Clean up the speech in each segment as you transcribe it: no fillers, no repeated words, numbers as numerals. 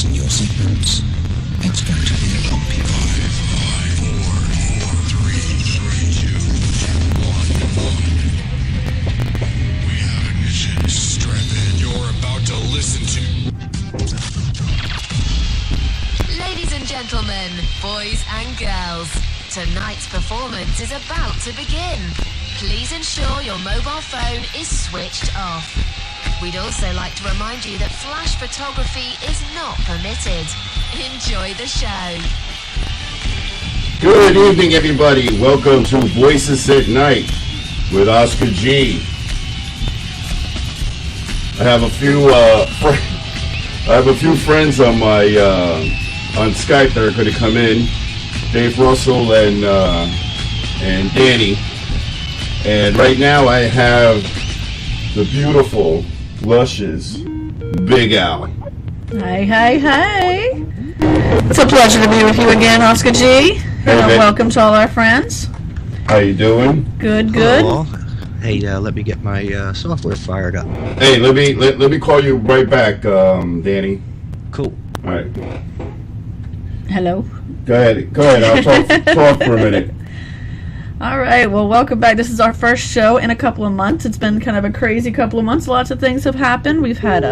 Fasten your seatbelts. It's going to be a bumpy ride. 5, 4, 3, 2, 1. We have ignition. Strap in. You're about to listen to... Ladies and gentlemen, boys and girls, tonight's performance is about to begin. Please ensure your mobile phone is switched off. We'd also like to remind you that flash photography is not permitted. Enjoy the show. Good evening, everybody. Welcome to Voices at Night with Oscar G. I have a few friends on my on Skype that are going to come in. Dave Russell and Danny. And right now I have the beautiful, luscious Big Al. Hey. It's a pleasure to be with you again, Oscar G. Welcome to all our friends. How you doing? Good. Hello. Hey, let me get my software fired up. Hey, let me call you right back, Danny. Cool. All right. Hello. Go ahead. I'll talk for a minute. All right. Well, welcome back. This is our first show in a couple of months. It's been kind of a crazy couple of months. Lots of things have happened. We've had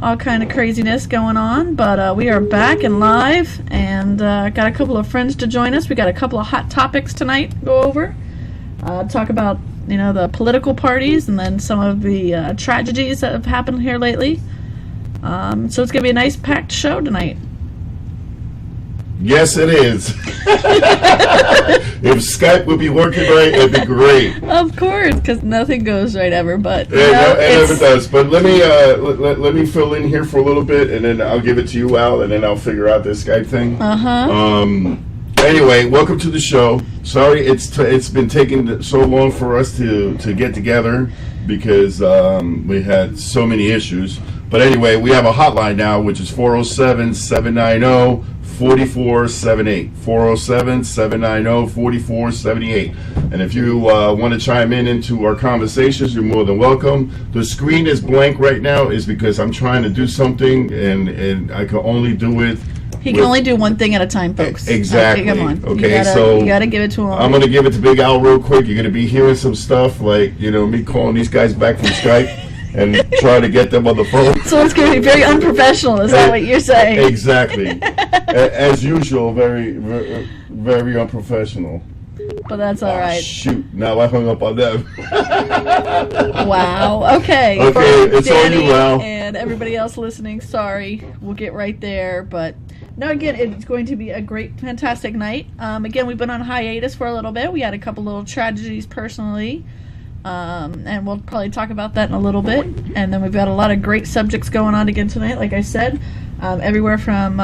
all kind of craziness going on, but we are back and live, and got a couple of friends to join us. We got a couple of hot topics tonight to go over. Talk about the political parties, and then some of the tragedies that have happened here lately. So it's gonna be a nice packed show tonight. Yes, it is. If Skype would be working right, it'd be great. Of course, because nothing goes right ever. But it never does. But let me fill in here for a little bit, and then I'll give it to you, Al, and then I'll figure out this Skype thing. Anyway, welcome to the show. Sorry, it's been taking so long for us to get together because we had so many issues. But anyway, we have a hotline now, which is 407-790-4478. 407-790-4478. And if you want to chime into our conversations, you're more than welcome. The screen is blank right now is because I'm trying to do something and I can only do it. He can only do one thing at a time, folks. Exactly. Okay, come on. Okay, you gotta give it to him. I'm gonna give it to Big Al real quick. You're gonna be hearing some stuff like me calling these guys back from Skype and trying to get them on the phone. So it's gonna be very unprofessional. Is that what you're saying? Exactly. As usual, very, very, very unprofessional. But that's all right. Shoot! Now I hung up on them. Wow. Okay. Okay, it's Danny on you, Al. And everybody else listening, sorry. We'll get right there, but. No, again, it's going to be a great, fantastic night. Again, we've been on hiatus for a little bit. We had a couple little tragedies personally, and we'll probably talk about that in a little bit. And then we've got a lot of great subjects going on again tonight, like I said, everywhere from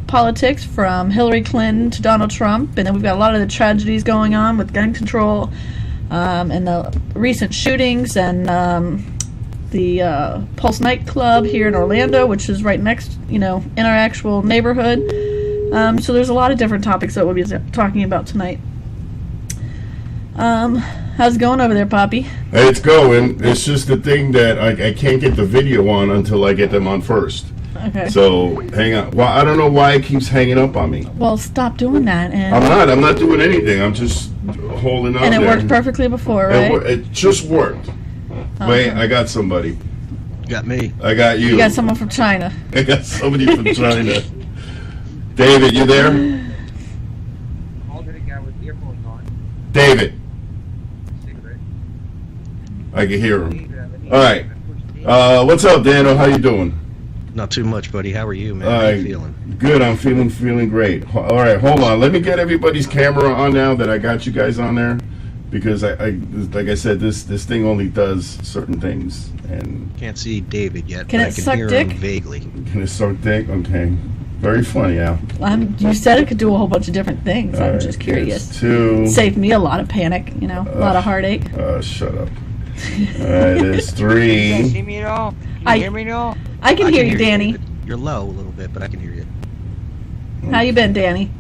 politics, from Hillary Clinton to Donald Trump, and then we've got a lot of the tragedies going on with gun control and the recent shootings and the Pulse nightclub here in Orlando, which is right next, in our actual neighborhood. So there's a lot of different topics that we'll be talking about tonight. How's it going over there, Poppy? It's going. It's just the thing that I can't get the video on until I get them on first. Okay. So hang on. Well, I don't know why it keeps hanging up on me. Well, stop doing that. And I'm not doing anything. I'm just holding on. And it there. Worked perfectly before, right? It just worked. Wait, I got somebody. You got me. I got you. You got someone from China. I got somebody from China. David, you there? David. I can hear him. All right. What's up, Danno? How you doing? Not too much, buddy. How are you, man? How you feeling? Good. I'm feeling great. All right, hold on. Let me get everybody's camera on now that I got you guys on there. Because I like I said, this thing only does certain things, and can't see David yet. Can but it I can suck hear dick? him vaguely. Can it suck dick? Okay, very funny, Al. You said it could do a whole bunch of different things. I'm just curious. Saved me a lot of panic, a lot of heartache. Shut up. All right, there's 3. You guys see me at all? Can you hear me at all? I can hear you, Danny. You're low a little bit, but I can hear you. How you been, Danny?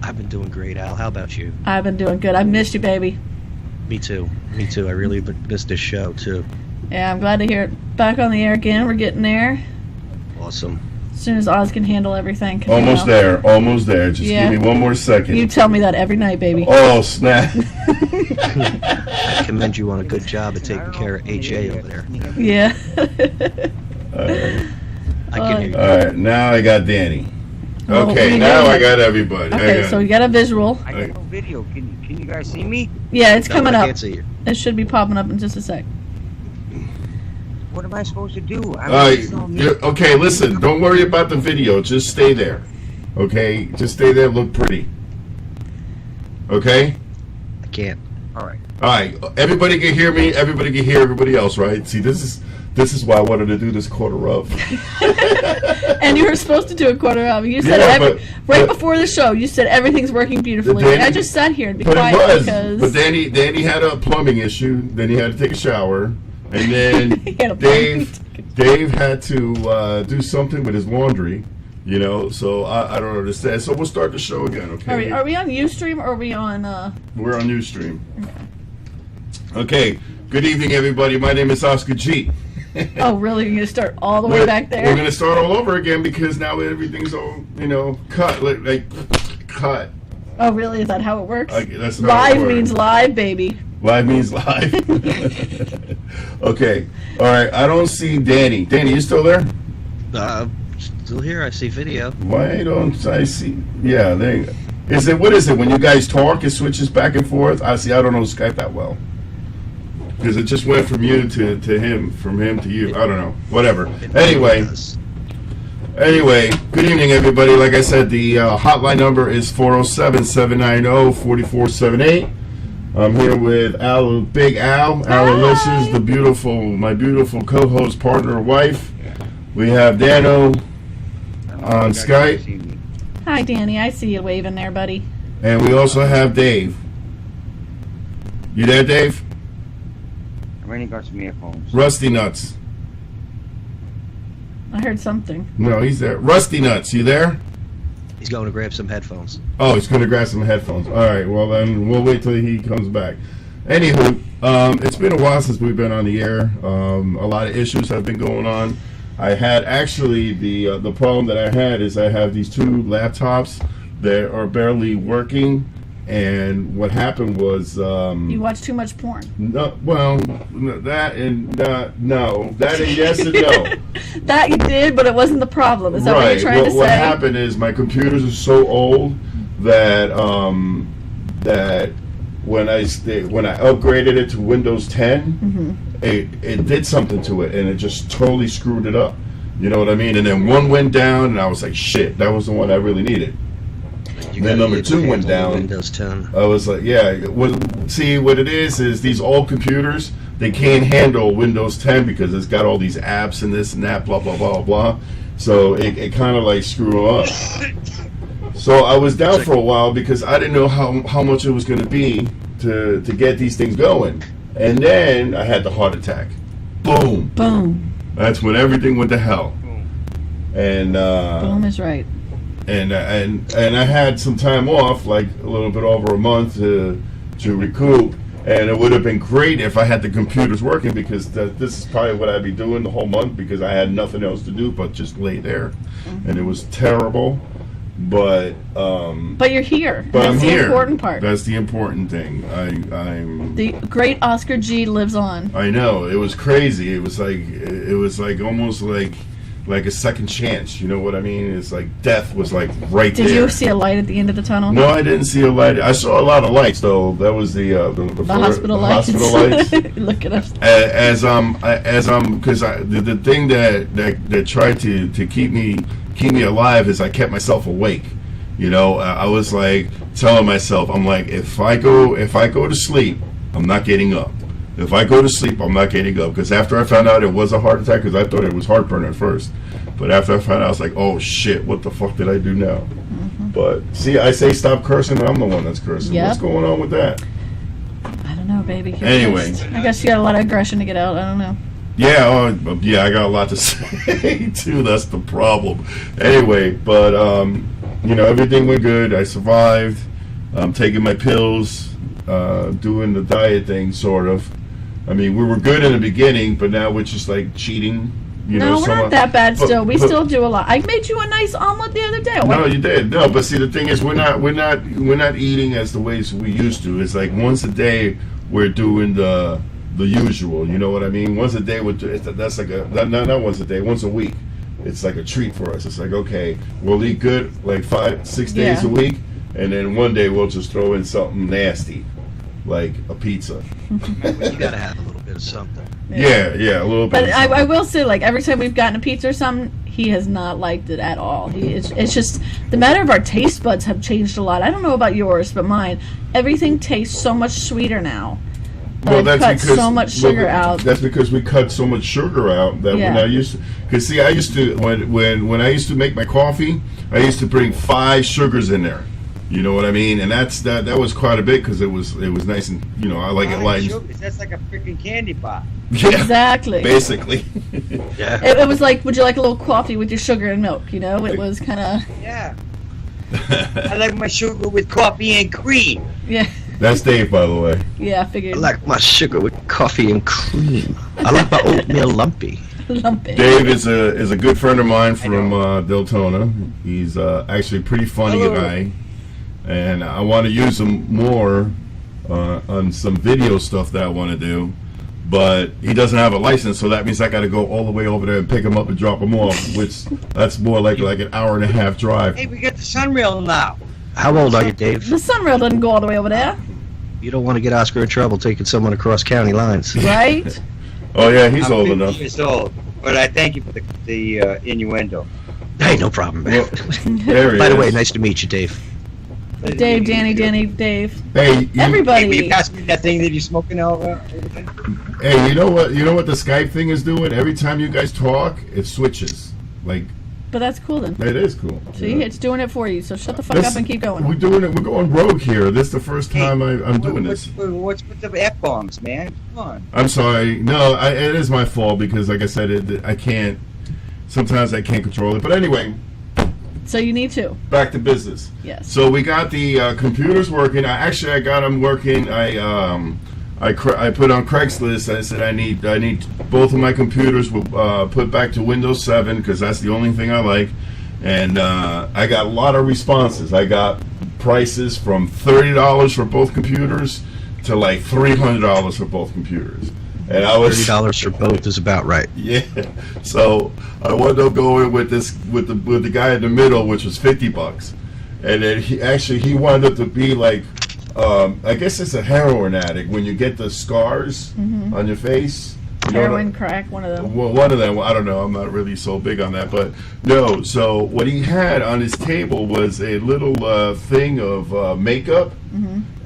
I've been doing great, Al. How about you? I've been doing good. I missed you, baby. Me too. I really missed this show, too. Yeah, I'm glad to hear it back on the air again. We're getting there. Awesome. As soon as Oz can handle everything. 'Cause, Almost there. Almost there. Just Yeah. give me one more second. You tell me that every night, baby. Oh, snap. I commend you on a good job of taking care of HA over there. Yeah. I can hear you. All right, now I got Danny. Well, Okay, we now know I that- got everybody. Okay, so we got a visual. I got no video. Can you guys see me? Yeah, it's No, coming I up. can't see you. It should be popping up in just a sec. What am I supposed to do? Okay, listen, don't worry about the video. Just stay there. Okay? Just stay there, look pretty. Okay? I can't. All right. All right, everybody can hear me. Everybody can hear everybody else, right? See, this is why I wanted to do this quarter up. And you were supposed to do a quarter of. You said Yeah, right but- before the show. You said everything's working beautifully. Danny- I just sat here and be But quiet it was. because But Danny had a plumbing issue. Then he had to take a shower, and then He had a plumbing Dave had to do something with his laundry. You know, so I don't understand. So we'll start the show again, okay? Are we on Ustream or are we on? We're on Ustream. Okay. Good evening, everybody. My name is Oscar G. Oh, really? You're gonna start all the way back there? We're gonna start all over again because now everything's all cut like cut. Oh, really? Is that how it works? That's how it Live works. means live, baby. Live means live. Okay. All right. I don't see Danny. Danny, you still there? Still here. I see video. Why don't I see? Yeah, there you go. What is it? When you guys talk, it switches back and forth? I don't know Skype that well. Because it just went from you to him, from him to you. I don't know. Whatever. Anyway, good evening, everybody. Like I said, the hotline number is 407-790-4478. I'm here with Big Al, Alicia's my beautiful co-host, partner, wife. We have DANNO on Skype, Hi, Danny. I see you waving there, buddy. and we also have Dave. You there, Dave? I already got some earphones. Rusty Nuts. I heard something. No, he's there. Rusty Nuts, you there? He's going to grab some headphones. Oh, he's going to grab some headphones. All right, well, then we'll wait till he comes back. Anywho, it's been a while since we've been on the air. A lot of issues have been going on. I had actually, the problem that I had is I have these two laptops that are barely working. And what happened was You watch too much porn. no, well, that and no, that and yes and no. That you did, but it wasn't the problem. Is that what you're trying to say? What happened is my computers are so old that that when I upgraded it to Windows 10, it did something to it, and it just totally screwed it up. You know what I mean? And then one went down, and I was like, shit, that was the one I really needed. Then number 2 went down. Windows 10. I was like, yeah. See, what it is these old computers, they can't handle Windows 10 because it's got all these apps and this and that, blah, blah, blah, blah. So it kind of like screwed up. So I was down for a while because I didn't know how much it was going to be to get these things going. And then I had the heart attack. Boom. Boom. That's when everything went to hell. And Boom is right. and I had some time off, like a little bit over a month to recoup, and it would have been great if I had the computers working because this is probably what I'd be doing the whole month because I had nothing else to do but just lay there, and it was terrible. But you're here. But That's I'm the here. important part. That's the important thing. I'm. The great Oscar G lives on. I know it was crazy. It was like almost like a second chance. You know what I mean? It's like death was like right there. Did you see a light at the end of the tunnel? No, I didn't see a light. I saw a lot of lights though. That was the Hospital lights. Hospital lights. Look at us. Because the thing that tried to keep me alive is I kept myself awake. You know, I was like telling myself, I'm like, if I go to sleep, I'm not getting up. If I go to sleep, I'm not getting up. Because after I found out it was a heart attack, because I thought it was heartburn at first, but after I found out, I was like, oh shit, what the fuck did I do now? But see, I say stop cursing, and I'm the one that's cursing. Yep. What's going on with that? I don't know, baby. You're Anyway. just- I guess you got a lot of aggression to get out. I don't know. Yeah, I got a lot to say too. That's the problem. Anyway, but everything went good. I survived. I'm taking my pills, doing the diet thing, sort of. I mean, we were good in the beginning, but now we're just like cheating. You No, know, we're so not that bad but- still. We but- still do a lot. I made you a nice omelet the other day. No, you did. No, but see, the thing is, we're not eating as the ways we used to. It's like once a day we're doing the usual. You know what I mean? Once a day that's like not once a day, once a week. It's like a treat for us. It's like, okay, we'll eat good like 5-6 days Yeah. a week, and then one day we'll just throw in something nasty, like a pizza. You gotta have a little bit of something. Yeah, a little bit. But of I something. will say, like, every time we've gotten a pizza or something, he has not liked it at all. It's just the matter of our taste buds have changed a lot. I don't know about yours, but mine, everything tastes so much sweeter now. I've cut so much sugar out. That's because we cut so much sugar out that Yeah. when I used to, because see, I used to when I used to make my coffee, I used to bring 5 sugars in there. You know what I mean? And that was quite a bit because it was nice and I like it light. Sugars, that's like a freaking candy bar. Yeah, Exactly. basically. Yeah. It was like, would you like a little coffee with your sugar and milk? You know, it was kind of Yeah. I like my sugar with coffee and cream. yeah, That's Dave, by the way. yeah. I I figured like my sugar with coffee and cream. I like my oatmeal lumpy. lump it. Dave is a good friend of mine from Deltona. He's actually a pretty funny Hello. guy, and I want to use him more on some video stuff that I want to do. But he doesn't have a license, so that means I got to go all the way over there and pick him up and drop him off, which that's more like an hour and a half drive. Hey, we got the sunrail now. How old are you, Dave? The sunrail doesn't go all the way over there, You don't want to get Oscar in trouble taking someone across county lines. right? Oh yeah, he's I'm old 50 enough. years old, but I thank you for the innuendo. Hey, no problem, man. Well, there he By the is. way, nice to meet you, Dave. Dave, Danny, Dave. Hey, you, Hey, will Everybody. you pass me that thing that you're smoking over there? hey, you know what? You know what the Skype thing is doing? Every time you guys talk, it switches. Like But that's cool then. it is cool. See, Yeah. it's doing it for you. So shut the fuck This- up and keep going. We're doing it. We're going rogue here. This is the first time I'm doing this. What's with the F-bombs, man? Come on. I'm sorry. No, it is my fault because, like I said, I can't. Sometimes I can't control it. But anyway, So you need to. back to business. Yes. So we got the computers working. I got them working. I put on Craigslist. I said I need both of my computers put back to Windows 7 because that's the only thing I like. And I got a lot of responses. I got prices from $30 for both computers to like $300 for both computers. And I was $30 for both is about right. yeah. So I wound up going with the guy in the middle, which was $50, and then he wound up to be like, I guess it's a heroin addict when you get the scars on your face. You know what I- Heroin, crack, one of them. well, one of them, I don't know, I'm not really so big on that, but no, so what he had on his table was a little thing of makeup,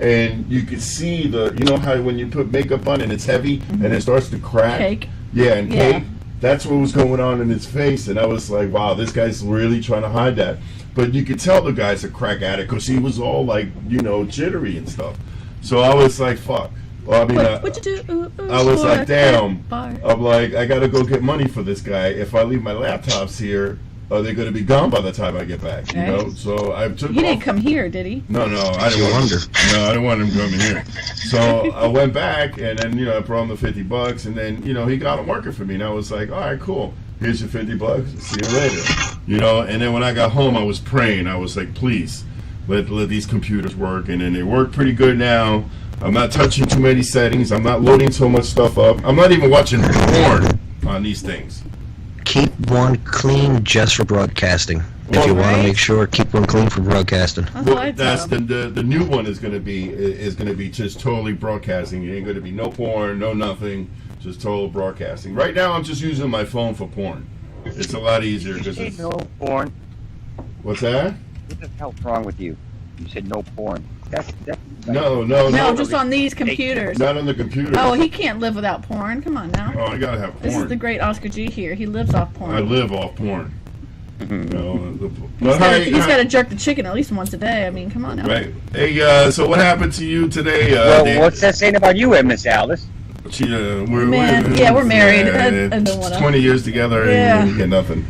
and you could see you know how when you put makeup on and it's heavy and it starts to crack? Cake. Yeah, and Yeah. cake. That's what was going on in his face, and I was like, wow, this guy's really trying to hide that. But you could tell the guy's a crack addict because he was all like, jittery and stuff. So I was like, fuck. Well, I mean, What you do? I was for like, a damn. bar? I'm like, I gotta go get money for this guy. If I leave my laptops here, are they gonna be gone by the time I get back? You know. Right. So I took. He didn't off. come here, did he? No, I didn't You want. wonder. No, I didn't want him coming here. So I went back, and then I brought him the $50, and then he got him working for me, and I was like, all right, cool. Here's your $50. See you later. And then when I got home, I was praying. I was like, please, let these computers work, and then they work pretty good now. I'm not touching too many settings. I'm not loading so much stuff up. I'm not even watching porn on these things. Keep one clean just for broadcasting. If you want to make sure, keep one clean for broadcasting. That's what I That's tell him. the new one is gonna be just totally broadcasting. It ain't gonna be no porn, no nothing, just total broadcasting. Right now, I'm just using my phone for porn. It's a lot easier You because said it's. no porn. What's that? What the hell's wrong with you? You said no porn. That's No, No, just on these computers. not on the computer. Oh, he can't live without porn. Come on now. Oh, I gotta have This is the porn. great Oscar G here. He lives off porn. I live off porn. He's got to jerk the chicken at least once a day. I mean, come on now. Right. Hey, so what happened to you today? well, Dave? what's that saying about you, Miss Alice? We're Man, yeah, we're married. I don't it's wanna- 20 years together Yeah. and you get nothing.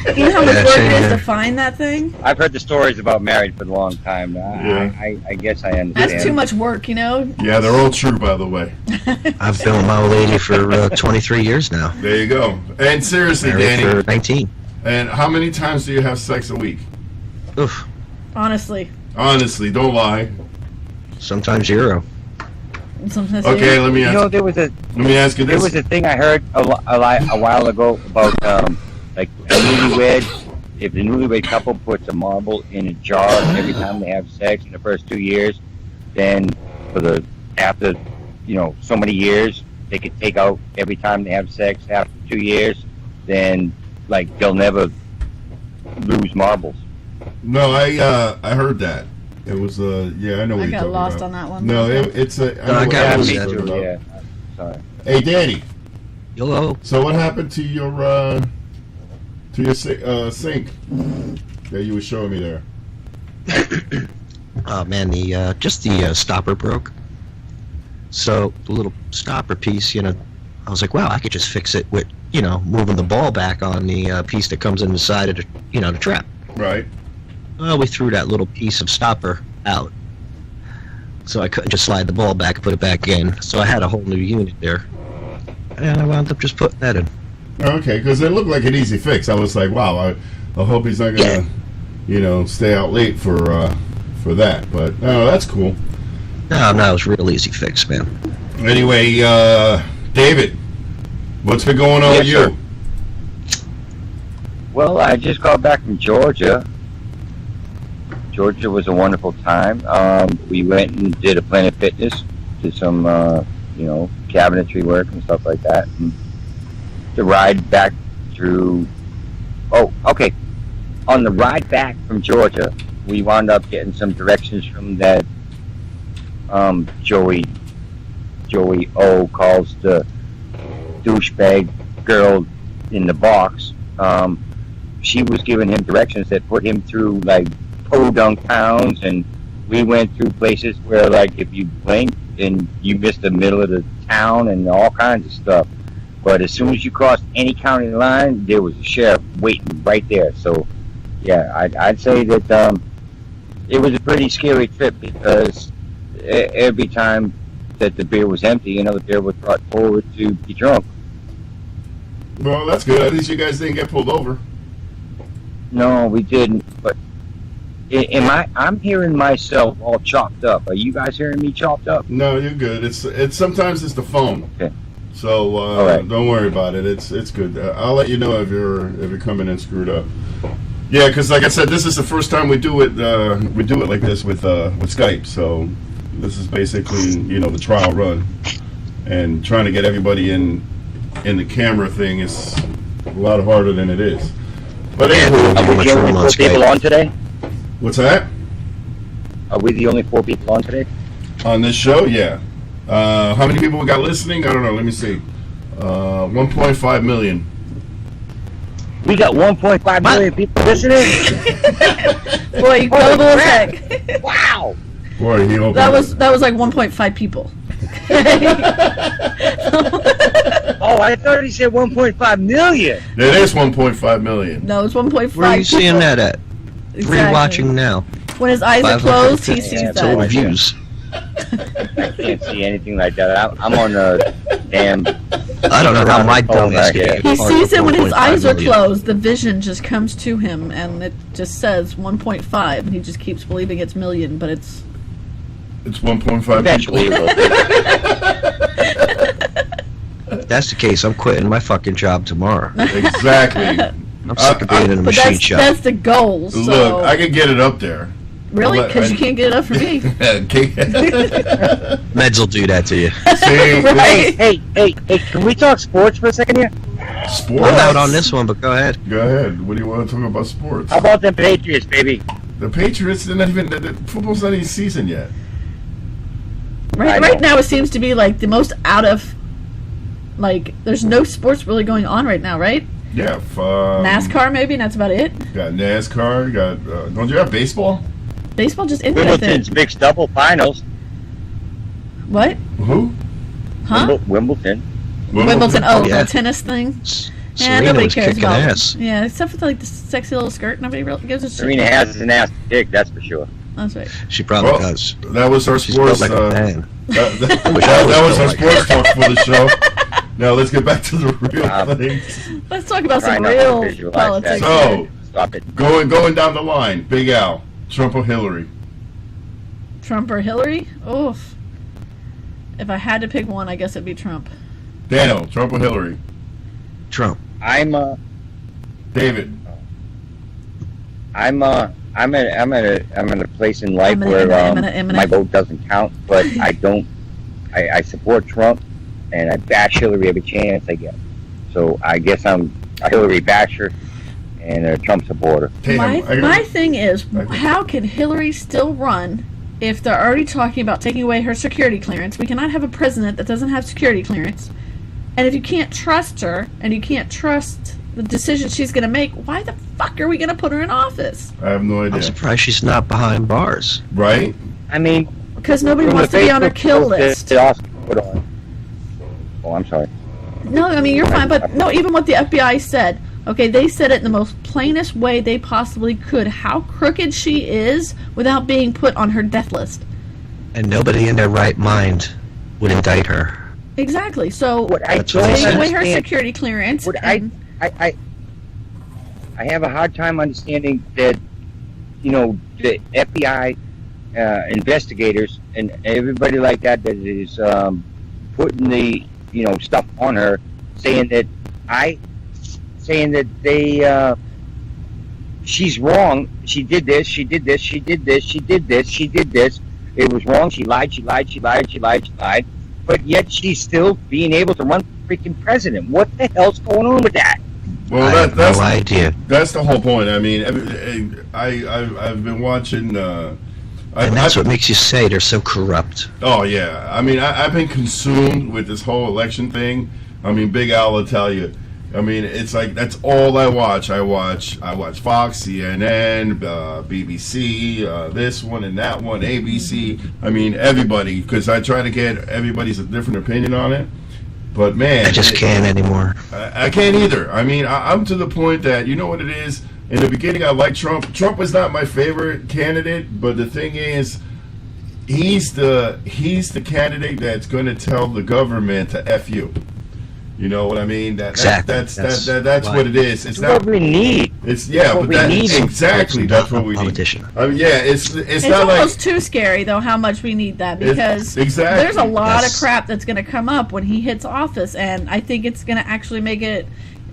You know how much Yeah, work same it is to here. find that thing? I've heard the stories about married for a long time. Yeah. I guess I understand. That's too much work, you know? Yeah, they're all true, by the way. I've been with my old lady for 23 years now. There you go. And seriously, Married Danny, for 19. and how many times do you have sex a week? Oof. Honestly. Honestly, don't lie. Sometimes 0. Sometimes Okay, let me You know, ask. there was You a this. thing I heard a while ago about like a newlywed. If the newlywed couple puts a marble in a jar every time they have sex in the first 2 years, then after so many years they could take out every time they have sex after 2 years. Then like they'll never lose marbles. No, I heard that. It was yeah, I know what I you're got talking lost about. on that one. No, it's a. No, I know got what it. you're Yeah, talking about. Yeah. Sorry. Hey, Danny. YOLO. So what happened to your sink that you were showing me there? Oh man, the stopper broke. So the little stopper piece, I was like, wow, I could just fix it with, moving the ball back on the piece that comes in the side of the trap. Right. Well, we threw that little piece of stopper out. So I couldn't just slide the ball back and put it back in. So I had a whole new unit there. And I wound up just putting that in. Okay, because it looked like an easy fix. I was like, wow, I hope he's not gonna, stay out late for that. But no, that's cool. No, it was a real easy fix, man. Anyway, David, what's been going on Yes, with you? sir. Well, I just got back from Georgia. Georgia was a wonderful time. We went and did a Planet Fitness, did some, cabinetry work and stuff like that. And the ride back through. Oh, okay. On the ride back from Georgia, we wound up getting some directions from that Joey O calls the douchebag girl in the box. She was giving him directions that put him through like podunk towns, and we went through places where like if you blinked and you missed the middle of the town and all kinds of stuff. But as soon as you crossed any county line, there was a sheriff waiting right there. So yeah, I'd say that it was a pretty scary trip because every time that the beer was empty, another beer was brought forward to be drunk. Well, that's good. At least you guys didn't get pulled over. No, we didn't. But I'm hearing myself all chopped up. Are you guys hearing me chopped up? No, you're good. It's sometimes it's the phone. Okay. So All right. don't worry about it. It's good. I'll let you know if you're coming in screwed up. Yeah, because like I said, this is the first time we do it. We do it like this with Skype. So this is basically the trial run, and trying to get everybody in the camera thing is a lot harder than it is. But anyway, Are we the only 4 people on today? what's that? Are we the only 4 people on today? On this show, yeah. How many people we got listening? I don't know. Let me see. 1.5 million. We got 1.5 million people listening. Boy, you gullible as heck. Wow. Boy, he opened That was like 1.5 people. Oh, I thought he said 1.5 million. It is 1.5 million. No, it's 1.5. Where are you seeing people. that at? Exactly. Rewatching now. When his eyes are closed, he sees Yeah, Total that. views. I can't see anything like that. I'm on the damn. I don't know how my Oh, dumbass right, yeah. could He get part sees of it when his 1.5 eyes are million. closed. The vision just comes to him, and it just says 1.5, and he just keeps believing it's million, but it's. It's 1.5 Eventually, people. it will. If that's the case, I'm quitting my fucking job tomorrow. Exactly. I'm sick of being in a But machine shop. that's the goal. So. Look, I can get it up there. Really? I'll let- Because you can't get it up for me. Meds will do that to you. See, Right. Hey, can we talk sports for a second here? sports. I'm out on this one, but go ahead. Go ahead. What do you want to talk about sports? How about them Patriots, baby? The Patriots, they're not even. The football's not even season yet. Right now, it seems to be like the most out of. Like, there's no sports really going on right now, right? Yeah. NASCAR, maybe, and that's about it. Got NASCAR. Got. Don't you have baseball? Baseball just ended, I Wimbledon's think. mixed double finals. What? Who? Huh? Wimbledon. Wimbledon. Oh, Yeah. the tennis thing. Serena nobody was cares kicking about ass. Yeah, except for like the sexy little skirt. Nobody really gives a shit. Serena has an ass dick, that's for sure. That's right. She probably Well, does. that was our She's sports. built like a man. That was our sports talk for the show. Now let's get back to the real things. Let's talk about Try some not to real visualize politics. that. So, Stop it. going down the line, Big Al, Trump or Hillary? Trump or Hillary? Oof. If I had to pick one, I guess it'd be Trump. Dano, Trump or Hillary? Trump. I'm David. I'm at a place in life where my vote doesn't count, but I support Trump and I bash Hillary every chance I get. So I guess I'm a Hillary basher and a Trump supporter. My thing is, how can Hillary still run if they're already talking about taking away her security clearance? We cannot have a president that doesn't have security clearance. And if you can't trust her, and you can't trust the decision she's going to make, why the fuck are we going to put her in office? I have no idea. I'm surprised she's not behind bars. Right? I mean, because nobody wants to be on her kill list. Oh, I'm sorry. No, I mean, you're fine, but no, even what the FBI said, okay, they said it in the most plainest way they possibly could, how crooked she is without being put on her death list. And nobody in their right mind would indict her. Exactly, so That's take away her security clearance. I have a hard time understanding that, you know, the FBI investigators and everybody like that is putting the, you know, stuff on her, saying that she's wrong. She did this. She did this. She did this. She did this. She did this. It was wrong. She lied. She lied. She lied. She lied. She lied. But yet she's still being able to run freaking president. What the hell's going on with that? Well, that's no idea. That's the whole point. I mean, I've been watching. And that's what makes you say they're so corrupt. Oh yeah, I mean, I've been consumed with this whole election thing. I mean, Big Al will tell you. I mean, it's like that's all I watch. I watch Fox, CNN, BBC, this one and that one, ABC. I mean, everybody, because I try to get everybody's different opinion on it. But man, I just can't anymore. I can't either. I mean, I'm to the point that, you know what it is? In the beginning, I liked Trump. Trump was not my favorite candidate, but the thing is, he's the candidate that's going to tell the government to F you. You know what I mean? Exactly. That's what it is. It's what we need. It's but that exactly that's what we need. I mean, yeah, it's not almost too scary though how much we need that, because there's a lot of crap that's going to come up when he hits office, and I think it's going to actually make it.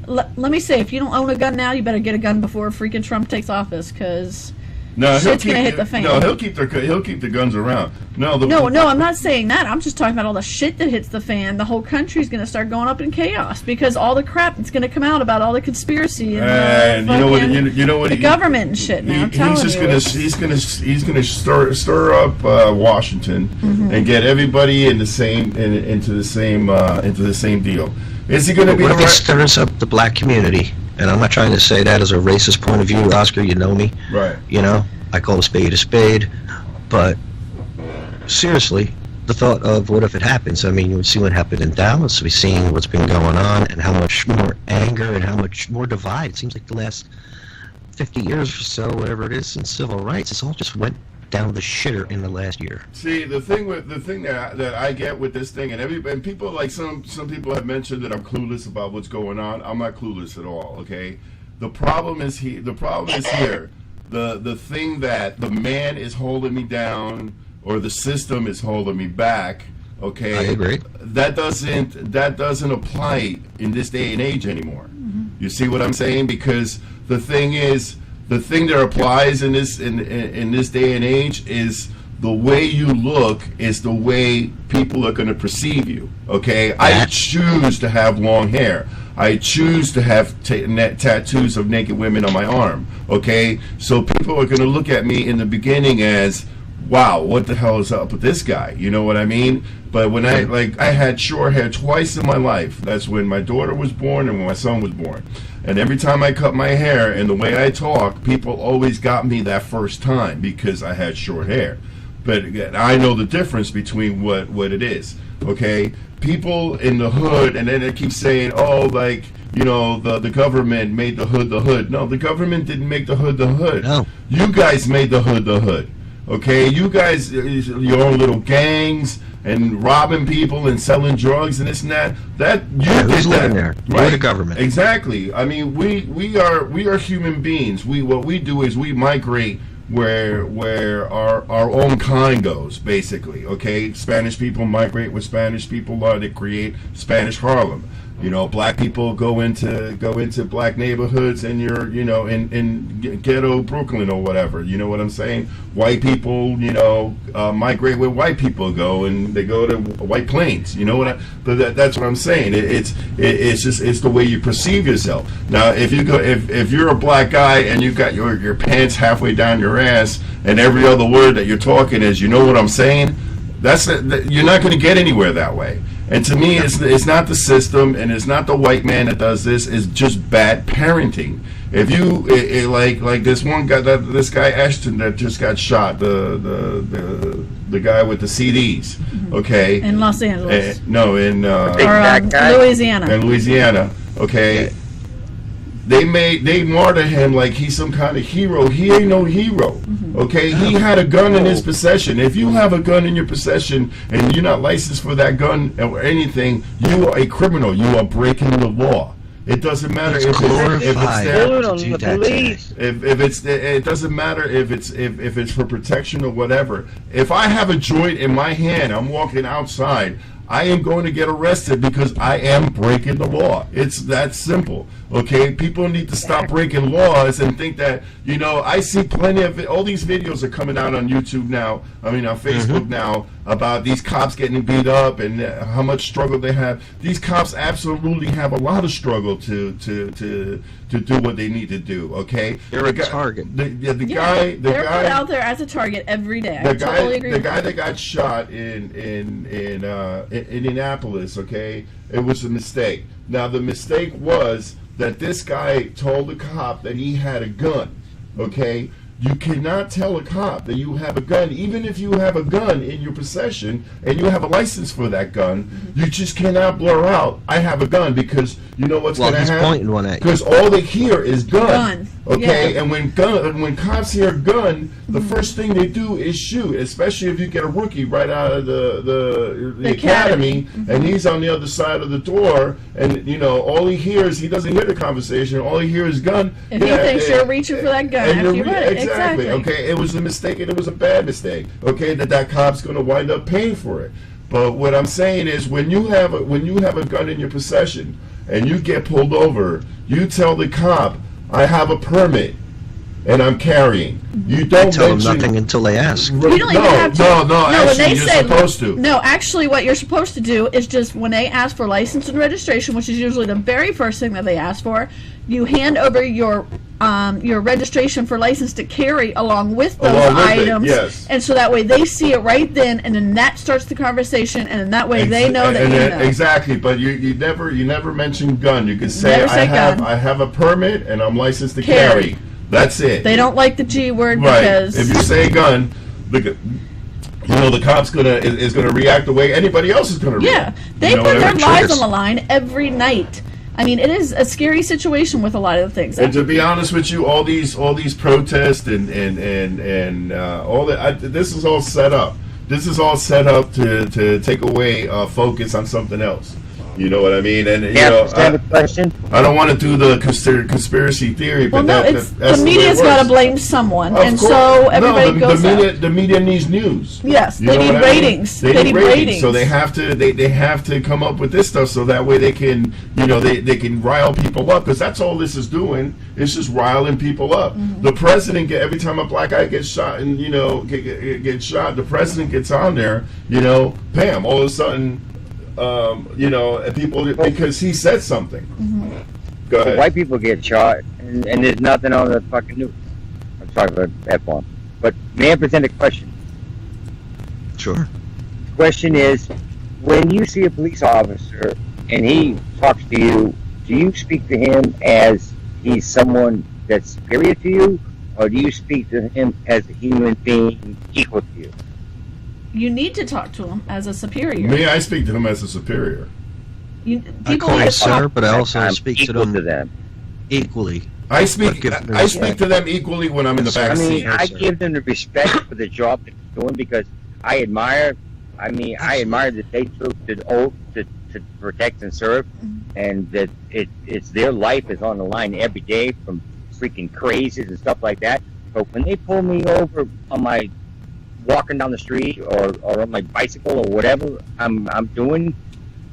Let me say, if you don't own a gun now, you better get a gun before freaking Trump takes office, because shit's gonna hit the fan. No, he'll keep the guns around. No, I'm not saying that. I'm just talking about all the shit that hits the fan. The whole country's gonna start going up in chaos because all the crap that's gonna come out about all the conspiracy and you know what the government and shit. Now I'm telling you, he's gonna stir up Washington and get everybody in the same into the same deal. Is he gonna be? What if he stirs up the black community? And I'm not trying to say that as a racist point of view, Oscar. You know me. Right. You know, I call a spade, but seriously, the thought of what if it happens? I mean, you would see what happened in Dallas. We've seen what's been going on and how much more anger and how much more divide. It seems like the last 50 years or so, whatever it is, since civil rights, it's all just went down the shitter in the last year. See, the thing that I get with this thing, and people, like some people have mentioned that I'm clueless about what's going on. I'm not clueless at all. Okay, the problem is here. The thing that the man is holding me down, or the system is holding me back. Okay, I agree. That doesn't apply in this day and age anymore. You see what I'm saying? Because the thing that applies in this day and age is the way you look is the way people are going to perceive you. Okay, I choose to have long hair. I choose to have tattoos of naked women on my arm. Okay, so people are going to look at me in the beginning as, wow, what the hell is up with this guy? You know what I mean? But when I had short hair twice in my life. That's when my daughter was born and when my son was born. And every time I cut my hair and the way I talk, people always got me that first time because I had short hair. But again, I know the difference between what it is. Okay? People in the hood, and then they keep saying, oh, like, the government made the hood the hood. No, the government didn't make the hood the hood. No. You guys made the hood the hood. Okay, you guys, your own little gangs and robbing people and selling drugs and this and that. That you did who's that. living there? Right. You're the government. Exactly. I mean, we are human beings. What we do is we migrate where our own kind goes, basically. Okay, Spanish people migrate where Spanish people are. They create Spanish Harlem. Black people go into black neighborhoods, and you're in ghetto Brooklyn or whatever. You know what I'm saying? White people migrate where white people go, and they go to White Plains. You know what? That's what I'm saying. It's the way you perceive yourself. Now, if you're a black guy and you got your pants halfway down your ass, and every other word that you're talking is, you know what I'm saying? You're not going to get anywhere that way. And to me, it's not the system, and it's not the white man that does this. It's just bad parenting. If you like this one guy, this guy Ashton that just got shot, the guy with the CDs, okay, in Los Angeles, in Louisiana. In Louisiana, okay. They martyr him like he's some kind of hero. He ain't no hero. Okay, he had a gun in his possession. If you have a gun in your possession and you're not licensed for that gun or anything, you are a criminal. You are breaking the law. It doesn't matter if it doesn't matter if it's for protection or whatever. If I have a joint in my hand, I'm walking outside, I am going to get arrested because I am breaking the law. It's that simple. Okay, people need to stop breaking laws and think that, I see plenty of all these videos are coming out on YouTube now. I mean, on Facebook now, about these cops getting beat up and how much struggle they have. These cops absolutely have a lot of struggle to do what they need to do. Okay, they're a target. They're put out there as a target every day. I totally agree. The guy that got shot in Indianapolis. Okay, it was a mistake. Now the mistake was that this guy told the cop that he had a gun. Okay, you cannot tell a cop that you have a gun, even if you have a gun in your possession and you have a license for that gun. You just cannot blur out, "I have a gun," because you know what's going to happen. Pointing one at you. Because all they hear is gun. Okay, yeah. And when cops hear gun, the first thing they do is shoot. Especially if you get a rookie right out of the academy, and he's on the other side of the door, and all he hears, he doesn't hear the conversation. All he hears is gun. And he thinks you're reaching for that gun after you run it. Exactly. Okay, it was a mistake, and it was a bad mistake. Okay, that cop's going to wind up paying for it. But what I'm saying is, when you have a gun in your possession and you get pulled over, you tell the cop, "I have a permit and I'm carrying." You don't tell them nothing until they ask. You don't even have to. No. Actually, you're supposed to. No, actually, what you're supposed to do is just when they ask for license and registration, which is usually the very first thing that they ask for, you hand over your registration for license to carry along with those items, yes. And so that way they see it right then, and then that starts the conversation, and then that way they know that you know. Exactly, but you never mention gun. You can say I have a permit and I'm licensed to carry. That's it. They don't like the G word right. Because if you say gun, the cop's is gonna react the way anybody else is gonna react. Yeah, they put their lives on the line every night. I mean, it is a scary situation with a lot of the things. And to be honest with you, all these protests and all that, this is all set up. This is all set up to take away focus on something else. You know what I mean? And I don't want to do the conspiracy theory, but that's the media's got to blame someone, and so everybody goes. The media needs news. Yes, they need ratings. They need ratings. So they have to come up with this stuff so that way they can they can rile people up, because that's all this is doing. It's just riling people up. Mm-hmm. The president every time a black guy gets shot and gets shot, the president gets on there. Bam! All of a sudden. People, because he said something. Mm-hmm. Go ahead. White people get shot, and there's nothing on the fucking news. I'm sorry for F1. But may I present a question? Sure. The question is, when you see a police officer and he talks to you, do you speak to him as he's someone that's superior to you, or do you speak to him as a human being equal to you? You need to talk to him as a superior. Me, I speak to him as a superior. I call them sir, but I also speak to equal them equally. I speak to them equally when I'm in the back I mean, seat. I give them the respect for the job they're doing because I admire that they took the oath to protect and serve, and that it's their life is on the line every day from freaking crazes and stuff like that. But when they pull me over on my walking down the street or on my bicycle or whatever I'm doing,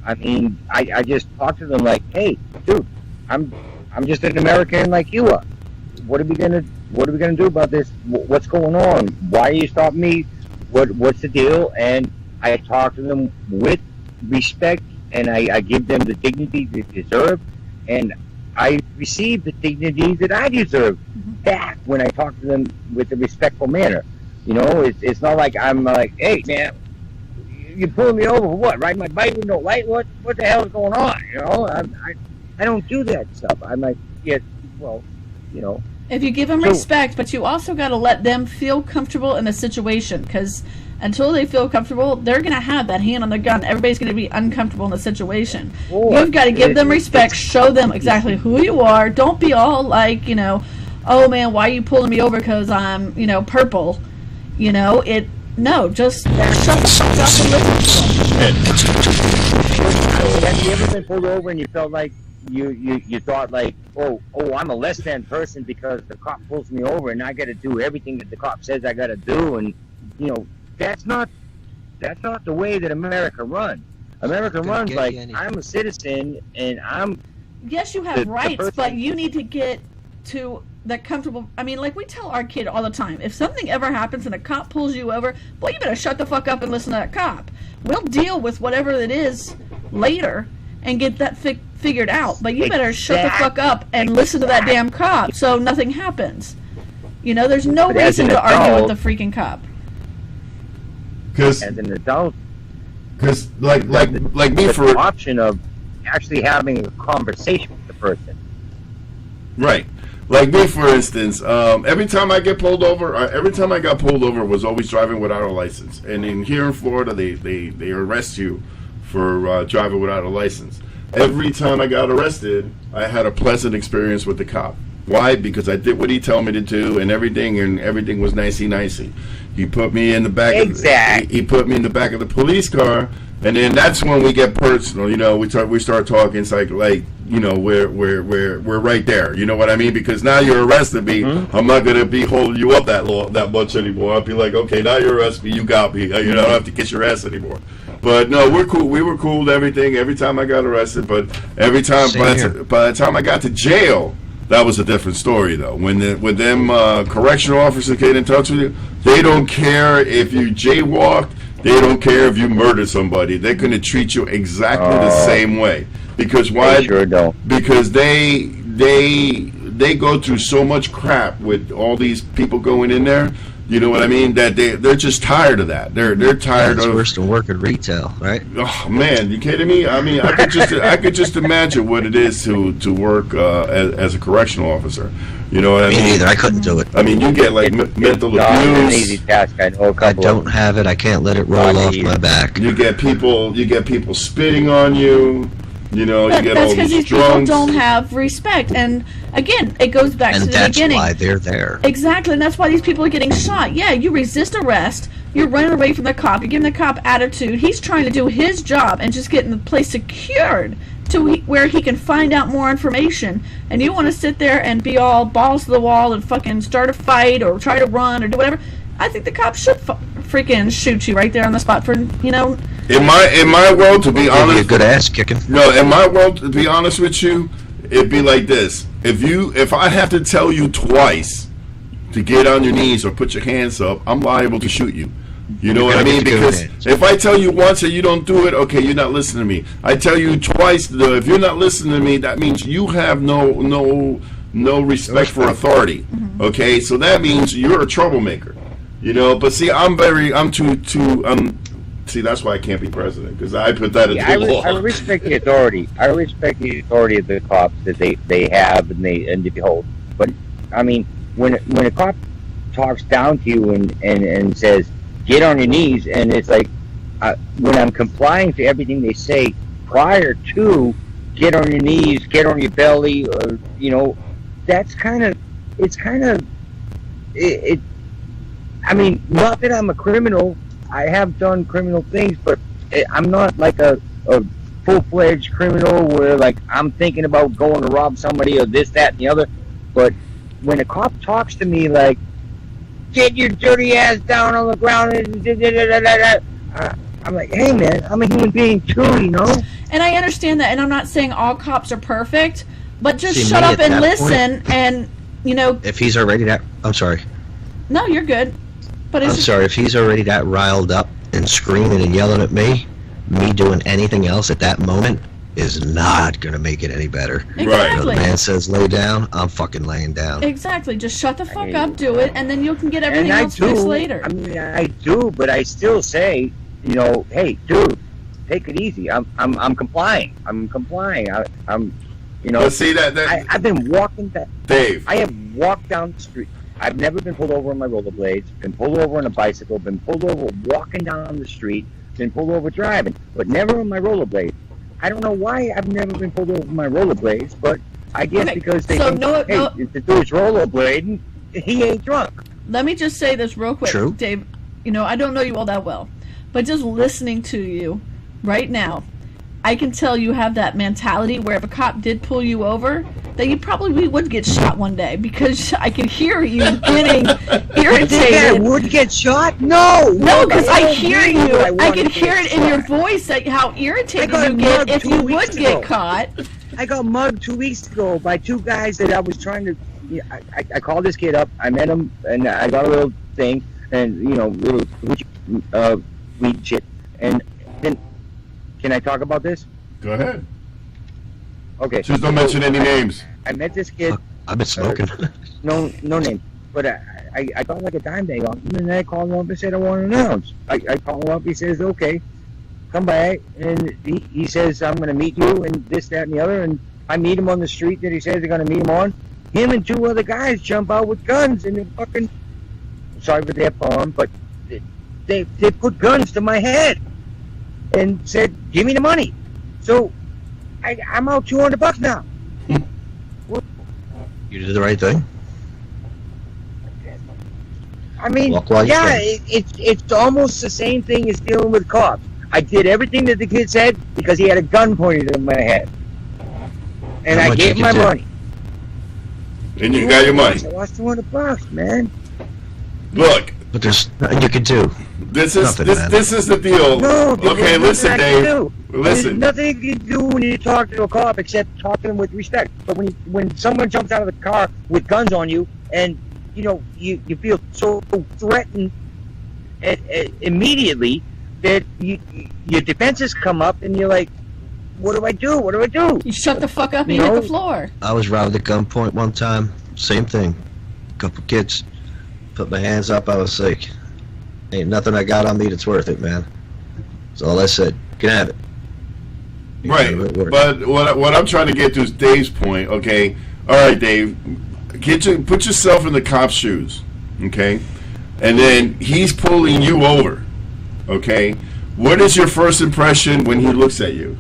I mean, I just talk to them like, hey, dude, I'm just an American like you are. What are we gonna do about this? What's going on? Why are you stopping me? What's the deal? And I talk to them with respect, and I give them the dignity they deserve, and I receive the dignity that I deserve back when I talk to them with a respectful manner. You know, it's not like I'm like, hey man, you pulling me over for what? Riding my bike with no light? What the hell is going on? You know, I don't do that stuff. I'm like, yeah, well, you know. If you give them respect, but you also got to let them feel comfortable in the situation, because until they feel comfortable, they're going to have that hand on the gun. Everybody's going to be uncomfortable in the situation. You've got to give them respect, show them exactly who you are. Don't be all like, you know, oh man, why are you pulling me over because I'm, you know, purple? You know, just shut the fuck up and listen to them. Have you ever been pulled over and you felt like you thought like, oh, I'm a less than person because the cop pulls me over and I got to do everything that the cop says I got to do, and you know, that's not the way that America runs. America runs like I'm a citizen and I'm. Yes, you have rights, but you need to get to the comfortable. I mean, like we tell our kid all the time, if something ever happens and a cop pulls you over, boy, you better shut the fuck up and listen to that cop. We'll deal with whatever it is later and get that figured out. But you better shut the fuck up and listen to that damn cop so nothing happens. You know, there's no reason to argue with the freaking cop. Because as an adult, because like me, for the option of actually having a conversation with the person. Right. Like me, for instance, every time I got pulled over was always driving without a license. And here in Florida, they arrest you for driving without a license. Every time I got arrested, I had a pleasant experience with the cop. Why? Because I did what he told me to do, and everything was nicey. He put me in the back. He put me in the back of the police car, and then that's when we get personal. You know, we start talking. It's like you know, we're right there. You know what I mean? Because now you're arrested me. I'm not gonna be holding you up that much anymore. I'll be like, okay, now you're arrested me. You got me. You don't have to kiss your ass anymore. But no, we're cool. We were cool with everything. Every time I got arrested, but every time by the time I got to jail, that was a different story, though. When them correctional officers get in touch with you, they don't care if you jaywalked. They don't care if you murdered somebody. They're going to treat you exactly the same way. Because why? They sure don't. Because they go through so much crap with all these people going in there. You know what I mean? That they're just tired of that. They're tired of. It's worse than working retail, right? Oh man, you kidding me? I mean, I could just imagine what it is to work as a correctional officer. You know what I mean? Me neither. I couldn't do it. I mean, you get like mental abuse. Easy task. I don't have it. I can't let it roll off my back. You get people spitting on you. You know, you get all these because these drunks. people don't have respect, and again, it goes back to the beginning. And that's why they're there. Exactly, and that's why these people are getting shot. Yeah, you resist arrest, you're running away from the cop, you're giving the cop attitude. He's trying to do his job and just getting the place secured to where he can find out more information. And you want to sit there and be all balls to the wall and fucking start a fight or try to run or do whatever. I think the cop should freaking shoot you right there on the spot for, you know. In my world, to be honest, a good ass kicking. No, in my world, to be honest with you, it'd be like this: if I have to tell you twice to get on your knees or put your hands up, I'm liable to shoot you. You know what I mean? Because if I tell you once and you don't do it, okay, you're not listening to me. I tell you twice, though, if you're not listening to me, that means you have no respect for authority. Okay, so that means you're a troublemaker. You know, but see, see, that's why I can't be president, because I put that into law. I respect the authority. I respect the authority of the cops that they have and they behold. But I mean, when a cop talks down to you and says, "Get on your knees," and it's like, when I'm complying to everything they say prior to get on your knees, get on your belly, or that's kind of it. I mean, not that I'm a criminal. I have done criminal things, but I'm not like a full-fledged criminal where like I'm thinking about going to rob somebody or this, that, and the other. But when a cop talks to me like, "Get your dirty ass down on the ground," I'm like, "Hey man, I'm a human being too, And I understand that, and I'm not saying all cops are perfect, but just See, shut me up at and that listen, and If he's already that, I'm sorry. No, you're good. But I'm it's sorry, if he's already that riled up and screaming and yelling at me doing anything else at that moment is not going to make it any better. Exactly. The man says lay down, I'm fucking laying down. Exactly. Just shut the fuck up, do it, and then you can get everything else fixed later. I mean, I do, but I still say, hey, dude, take it easy. I'm complying. I'm complying. But see I've been walking that. Dave. I have walked down the street. I've never been pulled over on my rollerblades, been pulled over on a bicycle, been pulled over walking down the street, been pulled over driving, but never on my rollerblades. I don't know why I've never been pulled over on my rollerblades, but I guess because they think, if the dude's rollerblading, he ain't drunk. Let me just say this real quick, True. Dave. I don't know you all that well, but just listening to you right now, I can tell you have that mentality where if a cop did pull you over, that you probably would get shot one day, because I can hear you getting irritated. I would get shot? No, because I hear you. I can hear it in your voice that how irritated you get if you would get caught. I got mugged 2 weeks ago by two guys that I was trying to. I called this kid up. I met him, and I got a little thing, and little weed shit. And then, can I talk about this? Go ahead. Okay. Just don't mention any names. I met this kid. I've been smoking. No name. But I got like a dime bag on him, and then I called him up and said I want an ounce. I called him up. He says, okay, come by. And he says, I'm going to meet you and this, that, and the other. And I meet him on the street that he says they're going to meet him on. Him and two other guys jump out with guns and they're fucking, sorry for their farm, but they put guns to my head and said, give me the money. So I'm out $200 now. You did the right thing. I mean, yeah, it's almost the same thing as dealing with cops. I did everything that the kid said because he had a gun pointed at my head. And I gave him my money. And you got your money. I lost $200, man. Look. But there's nothing you can do. This is the deal. No, okay, listen, Dave. Listen. There's nothing you can do when you talk to a cop except talk to them with respect. But when someone jumps out of the car with guns on you, and you feel so threatened immediately that your defenses come up, and you're like, what do I do? What do I do? You shut the fuck up and you hit the floor. I was robbed at gunpoint one time. Same thing. Couple kids. Put my hands up. I was like, ain't nothing I got on me that's worth it, man. That's all I said. You can have it. Right. But what I'm trying to get to is Dave's point, okay? All right, Dave. Put yourself in the cop's shoes, okay? And then he's pulling you over, okay? What is your first impression when he looks at you?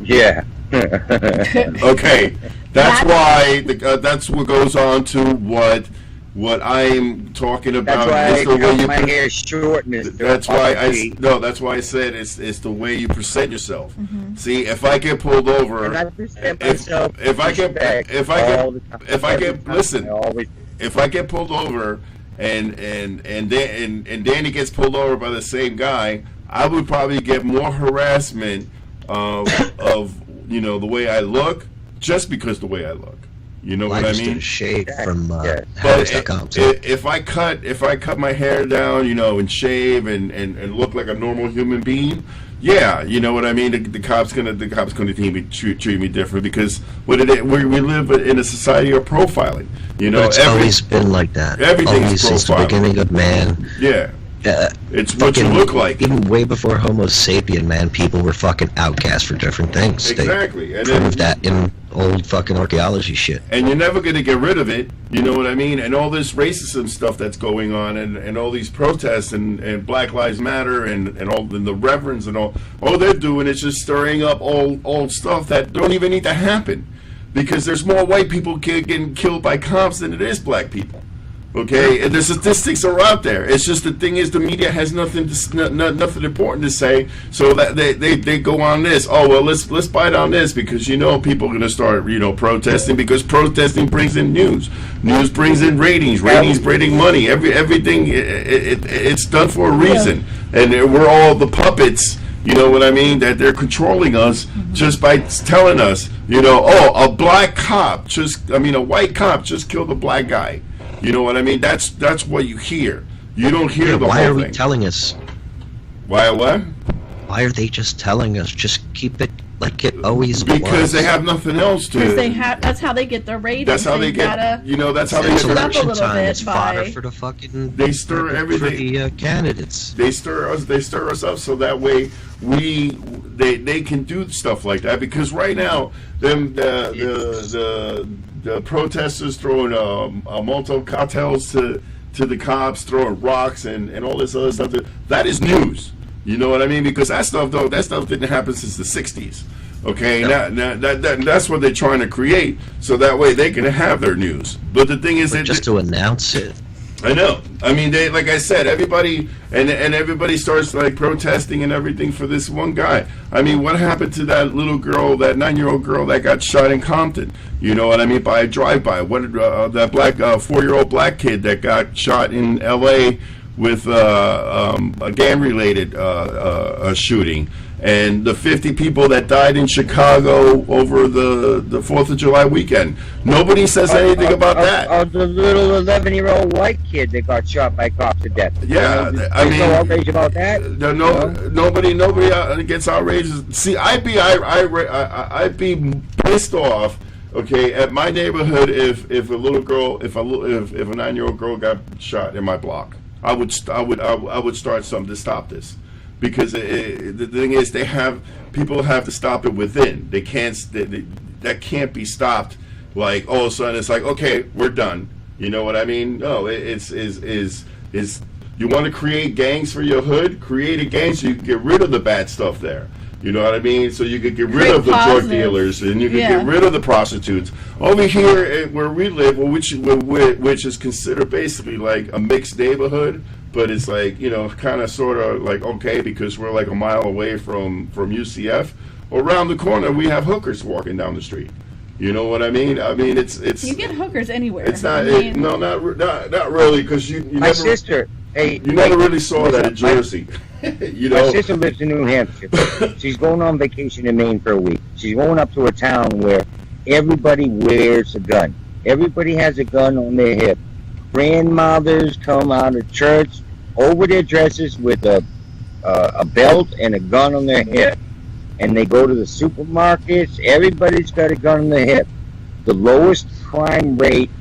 Yeah. Okay. That's what goes on to what I'm talking about. That's why I cut my hair short. That's why I said it's the way you present yourself. Mm-hmm. See, if I get pulled over, and I present myself if I get pulled over and Danny gets pulled over by the same guy, I would probably get more harassment of the way I look, just because the way I look. You know what I mean? Shade from but if I cut my hair down, and shave and look like a normal human being, yeah, you know what I mean. The cop's gonna treat me different because we live in a society of profiling. It's always been like that. Everything's always since the beginning of man. Yeah. It's what you fucking- look like. Even way before Homo sapien, man, people were fucking outcasts for different things. Exactly. They And then- proved that in old fucking archaeology shit. And you're never going to get rid of it, you know what I mean? And all this racism stuff that's going on, and all these protests, and Black Lives Matter, and the reverends, and all they're doing is just stirring up old stuff that don't even need to happen. Because there's more white people getting killed by cops than it is black people. Okay, and the statistics are out there. It's just the thing is, the media has nothing important to say, so that they go on this. Oh well, let's bite on this because people are going to start protesting, because protesting brings in news. News brings in ratings. Ratings bring money. Everything it's done for a reason, and we're all the puppets. You know what I mean? That they're controlling us just by telling us, a white cop just killed a black guy. You know what I mean? That's what you hear. You don't hear the why whole are we thing. telling us? Why what? Why are they just telling us? Just keep it like it always was. Because they have nothing else to. Because that's how they get their ratings. That's how they get. That's how they It's get their. election little time. bit It's fodder by- for the fucking. They stir for everything. the candidates. They stir us up so that way they can do stuff like that, because right now the protesters throwing Molotov cocktails to the cops, throwing rocks and all this other stuff, that is news. You know what I mean? Because that stuff didn't happen since the 60s. Okay, that's what they're trying to create, so that way they can have their news. But the thing is, Just to announce it. I know. I mean, they, like I said, everybody and everybody starts like protesting and everything for this one guy. I mean, what happened to that little girl, that 9-year-old girl that got shot in Compton? You know what I mean? By a drive-by. What that black 4-year-old black kid that got shot in L.A. with a gang-related shooting. And the 50 people that died in Chicago over the 4th of July weekend. Nobody says anything about that. The little 11-year-old white kid that got shot by cops to death. Yeah, There's I mean, no outrage about that. Nobody gets outrageous. See, I'd be pissed off. Okay, at my neighborhood, if a little girl, if a 9-year-old girl got shot in my block, I would start something to stop this. Because the thing is, people have to stop it within. They can't. That can't be stopped. Like all of a sudden, it's like, okay, we're done. You know what I mean? No, it's you want to create gangs for your hood? Create a gang so you can get rid of the bad stuff there. You know what I mean? So you could get rid of the drug dealers, and you could get rid of the prostitutes. Over here where we live, which is considered basically like a mixed neighborhood, but it's like, kind of sort of like okay, because we're like a mile away from UCF. Around the corner, we have hookers walking down the street. You know what I mean? I mean, it's you get hookers anywhere. It's not not really, because you My never, sister, hey, you never really saw that in Jersey. My sister lives in New Hampshire. She's going on vacation in Maine for a week. She's going up to a town where everybody wears a gun. Everybody has a gun on their hip. Grandmothers come out of church over their dresses with a belt and a gun on their hip. And they go to the supermarkets. Everybody's got a gun on their hip. The lowest crime rate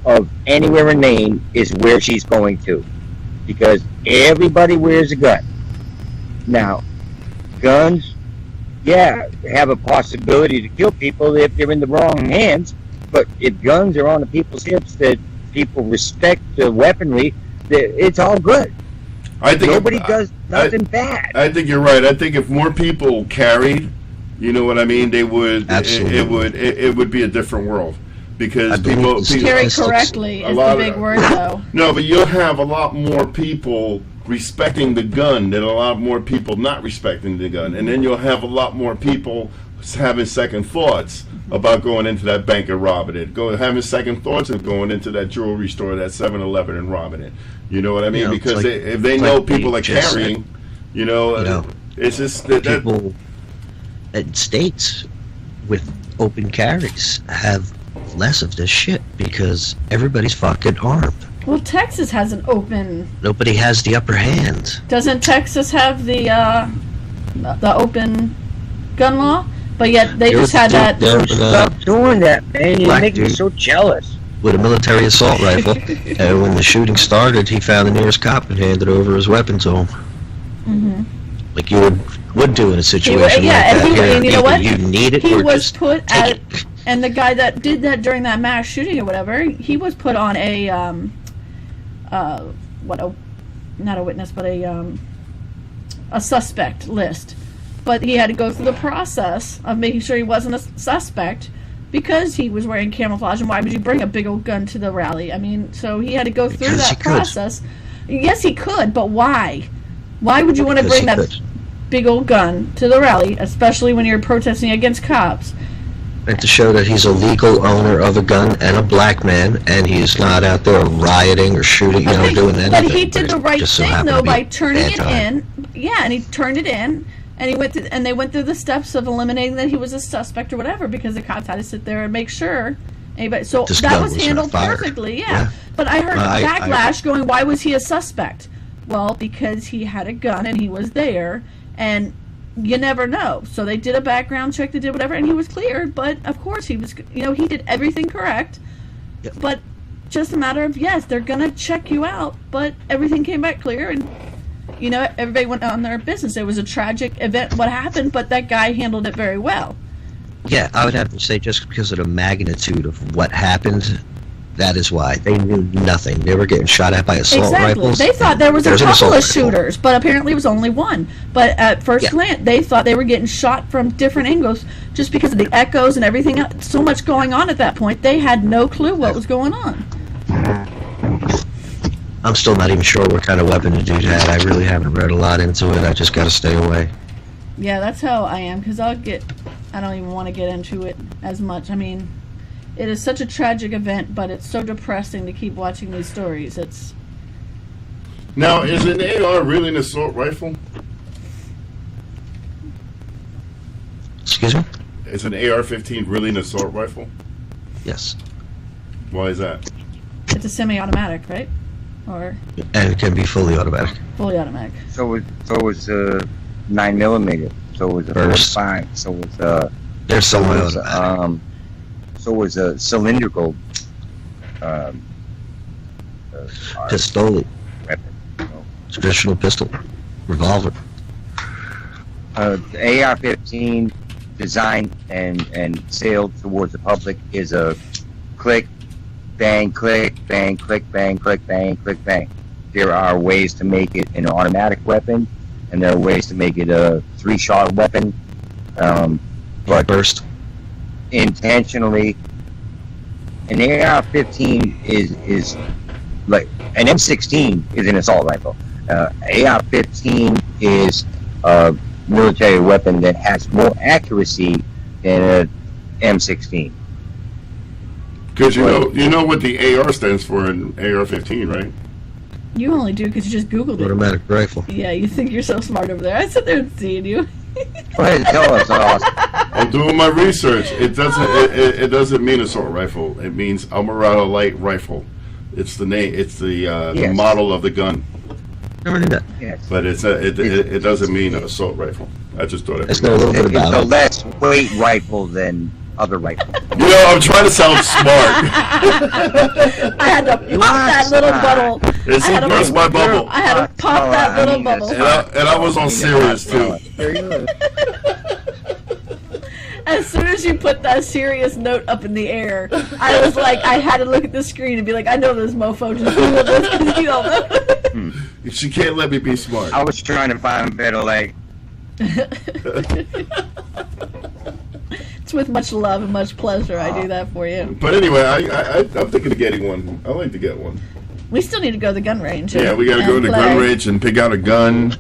of anywhere in Maine is where she's going to, because everybody wears a gun. Now, guns, have a possibility to kill people if they're in the wrong hands, but if guns are on the people's hips that people respect the weaponry, it's all good. I think Nobody does nothing bad. I think you're right. I think if more people carried, you know what I mean, they would. Absolutely. It would be a different world, because people Carry correctly is the big word, though. No, but you'll have a lot more people respecting the gun than a lot more people not respecting the gun, and then you'll have a lot more people having second thoughts about going into that bank and robbing it, having second thoughts of going into that jewelry store, that 7-Eleven, and robbing it. You know what I mean? Because if they know people are carrying, it's just that people in states with open carries have less of this shit because everybody's fucking armed. Well, Texas has an open. Nobody has the upper hand. Doesn't Texas have the open gun law? But yet they just had that. Stop doing that, man. You make me so jealous. with a military assault rifle, and when the shooting started, he found the nearest cop and handed over his weapon to him. Mm-hmm. Like you would do in a situation like and that. and you know what? You need it, he or was just put take at, it. and the guy that did that during that mass shooting or whatever, he was put on a not a witness, but a suspect list. But he had to go through the process of making sure he wasn't a suspect because he was wearing camouflage. And why would you bring a big old gun to the rally? I mean, so he had to go through Because that he could. process. Yes, he could, but why? Why would you want to Because bring he that could. big old gun to the rally, especially when you're protesting against cops? And to show that he's a legal owner of a gun and a black man, and he's not out there rioting or shooting, doing anything. But he did the right just so thing happened though to be by turning it anti. in. Yeah, and he turned it in, and he went through, and they went through the steps of eliminating that he was a suspect or whatever, because the cops had to sit there and make sure anybody. So This that gun was was handled fired. perfectly. Yeah. Yeah. But I heard I- backlash going, why was he a suspect? Well, because he had a gun and he was there, and you never know. So they did a background check, they did whatever, and he was cleared. But of course, he was, he did everything correct. Yep. But just a matter of, yes, they're gonna check you out, but everything came back clear, and everybody went on their business. It was a tragic event, what happened, but that guy handled it very well. Yeah, I would have to say just because of the magnitude of what happened, that is why. They knew nothing. They were getting shot at by assault Exactly. rifles. They thought there was a There's an couple of assault rifle. shooters, but apparently it was only one. But at first Yeah. glance, they thought they were getting shot from different angles just because of the echoes and everything else. So much going on at that point. They had no clue what was going on. I'm still not even sure what kind of weapon the dude had. I really haven't read a lot into it. I just got to stay away. Yeah, that's how I am, because I don't even want to get into it as much. I mean, it is such a tragic event, but it's so depressing to keep watching these stories. It's Now, is an AR really an assault rifle? Excuse me? Is an AR-15 really an assault rifle? Yes. Why is that? a semi-automatic, right? Or And it can be fully automatic. fully automatic. So it was 9mm. So it was a Burst. 45. So it was They're so it was, semi-automatic. so it was a cylindrical Pistol, weapon. You know. traditional pistol, revolver. The AR-15 design and sale towards the public is a click, bang, click, bang, click, bang, click, bang, click, bang. There are ways to make it an automatic weapon, and there are ways to make it a 3-shot weapon. But Burst. intentionally, an AR-15 is like an M16 is an assault rifle. AR-15 is a military weapon that has more accuracy than an M16. Because you know what the AR stands for in AR-15, right? You only do because you just Googled it. Automatic rifle. Yeah, you think you're so smart over there. I sit there and seeing you. Go ahead, tell us, Austin. I'm doing my research. It doesn't mean assault rifle. It means Almirado Light Rifle. It's the name. It's the Yes. model of the gun. Never knew that. Yes. But it doesn't mean assault rifle. I just thought Let's know a little bit It's a about it. less weight rifle than other rifles. I'm trying to sound smart. I had to pop that little bubble. It's I had to burst my bubble. I had to pop that little bubble. And I was on serious too. As soon as you put that serious note up in the air, I was like, I had to look at the screen and be like, I know this mofo just Googled this because you don't know. She can't let me be smart. I was trying to find better, like, It's with much love and much pleasure I do that for you. But anyway, I'm thinking of getting one. I like to get one. We still need to go to the gun range. Yeah, we got to go to the gun range and pick out a gun.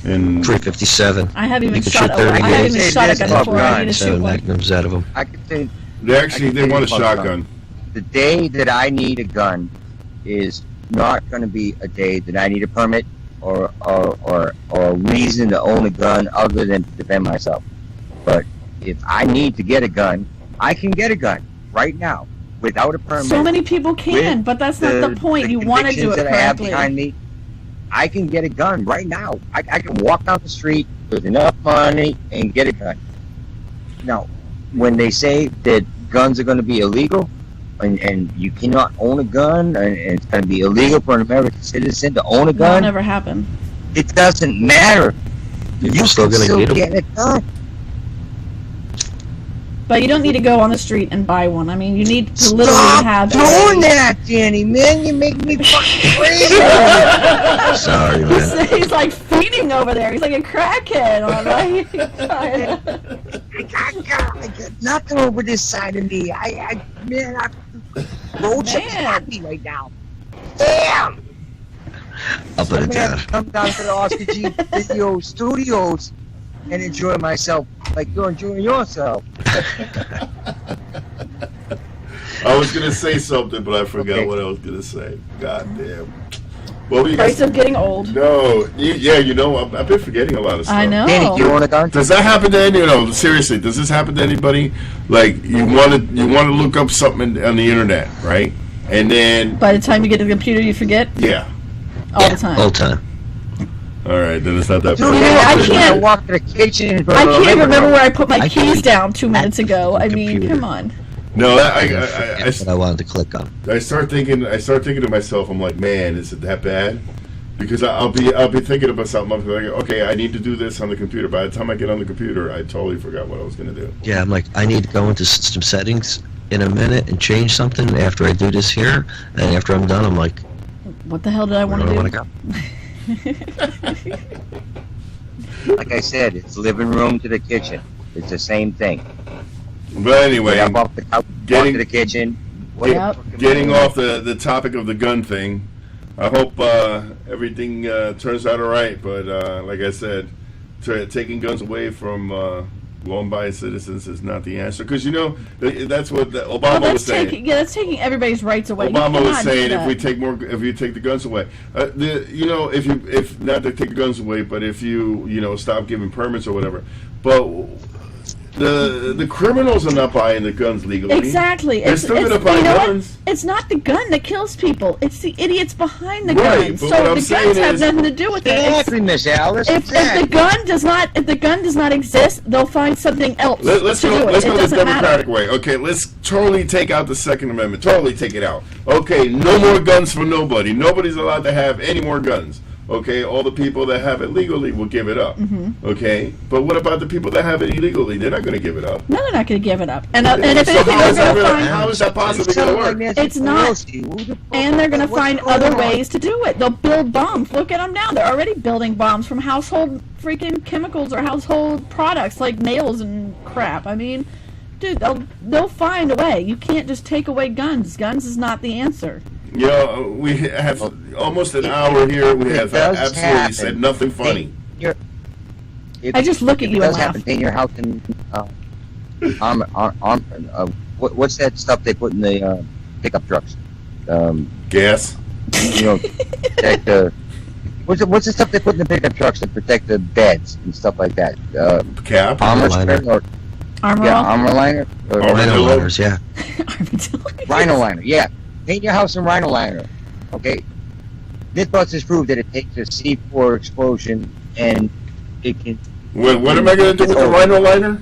And 357. I haven't even You can shot shoot 30 I haven't even gauge. shot a It gun is before. I need to shoot 7 one. magnums out of them. I could say they want a shotgun. the day that I need a gun is not going to be a day that I need a permit or a reason to own a gun other than to defend myself. But if I need to get a gun, I can get a gun right now without a permit. So many people can, with but that's not the point. You want to do it convictions that I have correctly. behind me, I can get a gun right now. I can walk down the street with enough money and get a gun. Now, when they say that guns are going to be illegal, and you cannot own a gun, and it's going to be illegal for an American citizen to own a That'll gun. never happen. It doesn't matter. You're still can gonna need 'em. get it done. But you don't need to go on the street and buy one. I mean, you need to literally Stop have doing that, Danny, man. You make me fucking crazy. Sorry, man. He's like feeding over there. He's like a crackhead. All right. I got nothing over this side of me. Roach is Man. happy right now. Damn! I'll put I'm it gonna have down. to come down to the Oscar G Video Studios and enjoy myself like you're enjoying yourself. I was gonna say something, but I forgot Okay. what I was gonna say. God damn. What were you Price of getting old. No, I've been forgetting a lot of stuff. I know. Danny, do you want a gun? Does that happen to any? No, seriously, does this happen to anybody? Like you want to look up something on the internet, right? And then By the time you get to the computer, you forget yeah, all the time. All the time. all right, then it's not that Dude, bad. I can't- walk to the kitchen. and go I to the can't living remember room. where I put my I keys can't- down 2 minutes ago. I mean, Computer. come on. No, What I wanted to click on. I start thinking to myself, I'm like, man, is it that bad? Because I'll be thinking about something. I'm like, okay, I need to do this on the computer. By the time I get on the computer, I totally forgot what I was going to do. Yeah, I'm like, I need to go into system settings in a minute and change something after I do this here. And after I'm done, I'm like, What the hell did I where want do I to want do? to go? Like I said, it's living room to the kitchen. It's the same thing. But anyway, Get up off the couch, walk getting- to the kitchen. Yep. getting off the topic of the gun thing, I hope everything turns out all right. But like I said, taking guns away from law-abiding citizens is not the answer. Because that's what Obama Well, was saying. that's taking everybody's rights away. You Obama was cannot do saying that. if you take the guns away, if not to take the guns away, but if you stop giving permits or whatever, but the criminals are not buying the guns legally. Exactly. They're still going to buy you know what? guns. It's not the gun that kills people. It's the idiots behind the Right, guns. but So what I'm the saying guns have is- nothing to do with it. It's- Exactly, Miss Alice. If the gun does not exist, they'll find something else Let's to go. do it. Let's It go the doesn't democratic matter. way. Okay, let's totally take out the Second Amendment. Totally take it out. Okay, no more guns for nobody. Nobody's allowed to have any more guns. Okay, all the people that have it legally will give it up. Mm-hmm. Okay, but what about the people that have it illegally? They're not going to give it up. No, they're not going to give it up. And if So anything, how they're is that going to really- find. how is that possibly going to work? It's not. And they're going to find other ways to do it. They'll build bombs. Look at them now. They're already building bombs from household freaking chemicals or household products like nails and crap. I mean, dude, they'll find a way. You can't just take away guns. Guns is not the answer. We have almost an hour here. We have does absolutely happen. said nothing funny. I just look at you and does laugh. happen. Paint your house in what's that stuff they put in the pickup trucks? Gas. Protect the. What's the stuff they put in the pickup trucks to protect the beds and stuff like that? Cap. Armor liner. spring or Armor yeah, all? armor liner. Or Armor Rhino Armadillo. liners, yeah. Rhino liner. Yeah, paint your house in rhino liner. Okay. Mythbusters proved that it takes a C4 explosion and it can. What am I going to do with the rhino liner?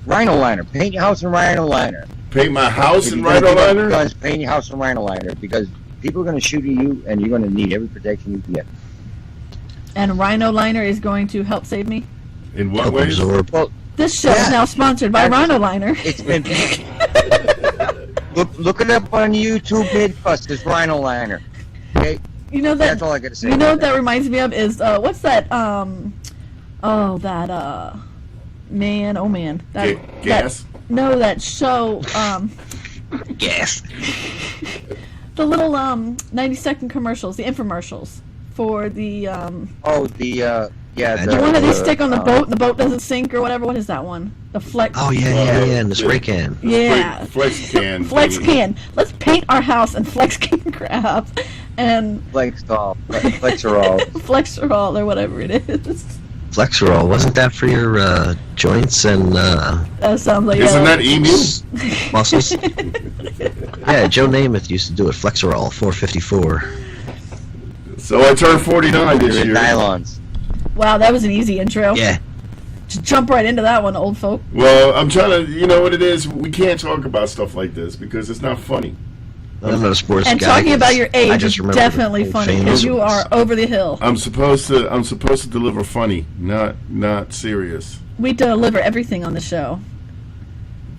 Rhino liner. Paint your house in rhino liner. Paint my house If in you're gonna rhino pick up liner? Guns, paint your house in rhino liner because people are going to shoot at you and you're going to need every protection you can get. And Rhino Liner is going to help save me. In what Help ways? absorb. Well, This show is Yeah. now sponsored by Rhino Liner. it's been. Look it up on YouTube, Mythbusters Rhino liner. Okay, You know that's that. all I got to say. You know about what that reminds me of is what's that? Man, oh man, that Gas. no, that show. Gas. The little 90-second commercials, the infomercials for the Oh, the the one that they stick on the boat and the boat doesn't sink or whatever. What is that one? The flex. Oh, yeah, and the spray can. Yeah. Flex can. Flex thingy. can. Let's paint our house in flex can crap and Flexerol, Flexerol. Flexerol or whatever it is. Flexerol, wasn't that for your joints and That sounds like Isn't that emu? muscles? Yeah, Joe Namath used to do it. Flexerol 454. So I turned 49 this They're year. nylons. Wow, that was an easy intro. Yeah. Just jump right into that one, old folk. Well, I'm trying to. You know what it is? We can't talk about stuff like this because it's not funny. I'm not a sports And guy. talking about your age I is just remember definitely the funny famous because you ones. are over the hill. I'm supposed to deliver funny, not serious. We deliver everything on the show.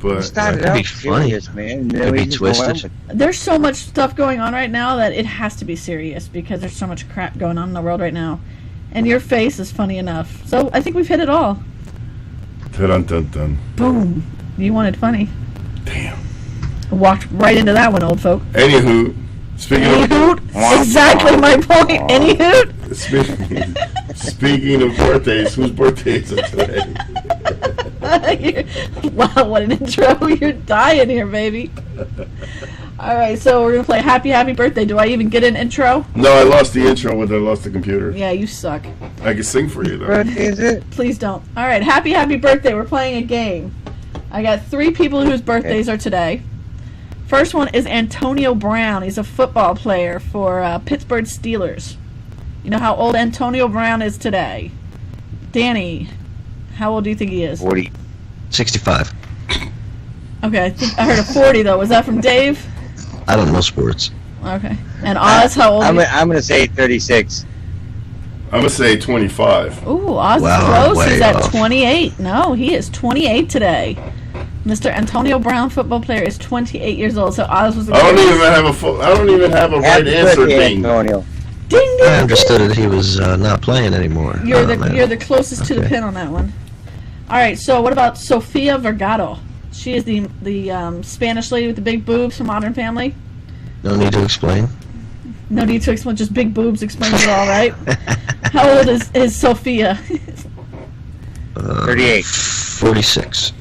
But Started That'd be out funny. serious, man. and then It'd we be just go on twisted. with- There's so much stuff going on right now that it has to be serious because there's so much crap going on in the world right now. And your face is funny enough. So I think we've hit it all. dun. Boom. You wanted funny. Damn. Walked right into that one, old folk. Anywho, speaking Any of hoot? Exactly my point. Any hoot? speaking of birthdays, whose birthday is it today? Wow, what an intro. You're dying here, baby. Alright, so we're going to play Happy Birthday. Do I even get an intro? No, I lost the intro when I lost the computer. Yeah, you suck. I can sing for you though. What is it? Please don't. Alright, Happy Birthday. We're playing a game. I got 3 people whose birthdays are today. First one is Antonio Brown. He's a football player for Pittsburgh Steelers. You know how old Antonio Brown is today? Danny, how old do you think he is? 40. 65. Okay, I heard a 40 though. Was that from Dave? I don't know sports. Okay. And Oz, how old? I'm going to say 36. I'm gonna say 25. Ooh, Oz Wow, is close. way He's at off. 28. No, he is 28 today. Mr. Antonio Brown, football player, is 28 years old. So Oz was the I don't closest. even have a right Happy answer birthday, thing. Antonio. Ding ding. I understood that he was not playing anymore. You're Oh, man. you're the closest to the Okay. pin on that one. All right. So what about Sofia Vergara? She is the Spanish lady with the big boobs from Modern Family. No need to explain. No need to explain. Just big boobs explains it all, right? How old is Sophia? 38. 46.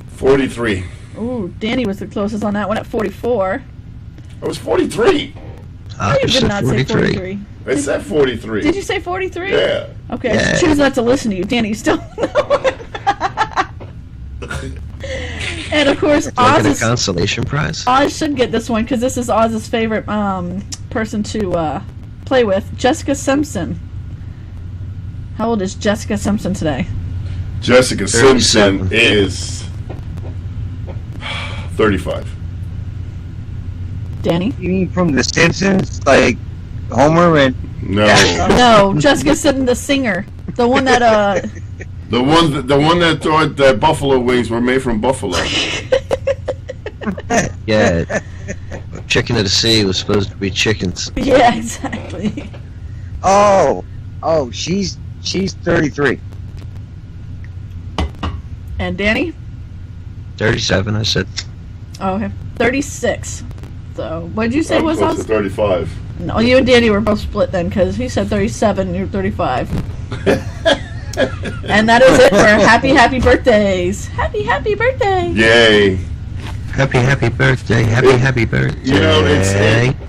43. Ooh, Danny was the closest on that one at 44. I was 43. I You just did said not say 43. 43. I said 43. Did you say 43? Yeah. Okay, I Yeah. just choose not to listen to you. Danny, you still And of course, Do I get a Oz consolation prize? should get this one because this is Oz's favorite person to play with. Jessica Simpson. How old is Jessica Simpson today? Jessica 37. Simpson is 35. Danny? You mean from The Simpsons? Like Homer and... No. No, Jessica Simpson, the singer, the one that The one that thought that buffalo wings were made from buffalo. Yeah. Chicken of the sea was supposed to be chickens. yeah, exactly. Oh, she's 33. And Danny? 37, I said. Oh, okay, 36. So, what did you say I'm was close to Oz? 35. No, you and Danny were both split then, because he said 37 and you're 35. And that is it for happy birthdays. Happy birthday. Yay. Happy birthday, happy birthday. You know,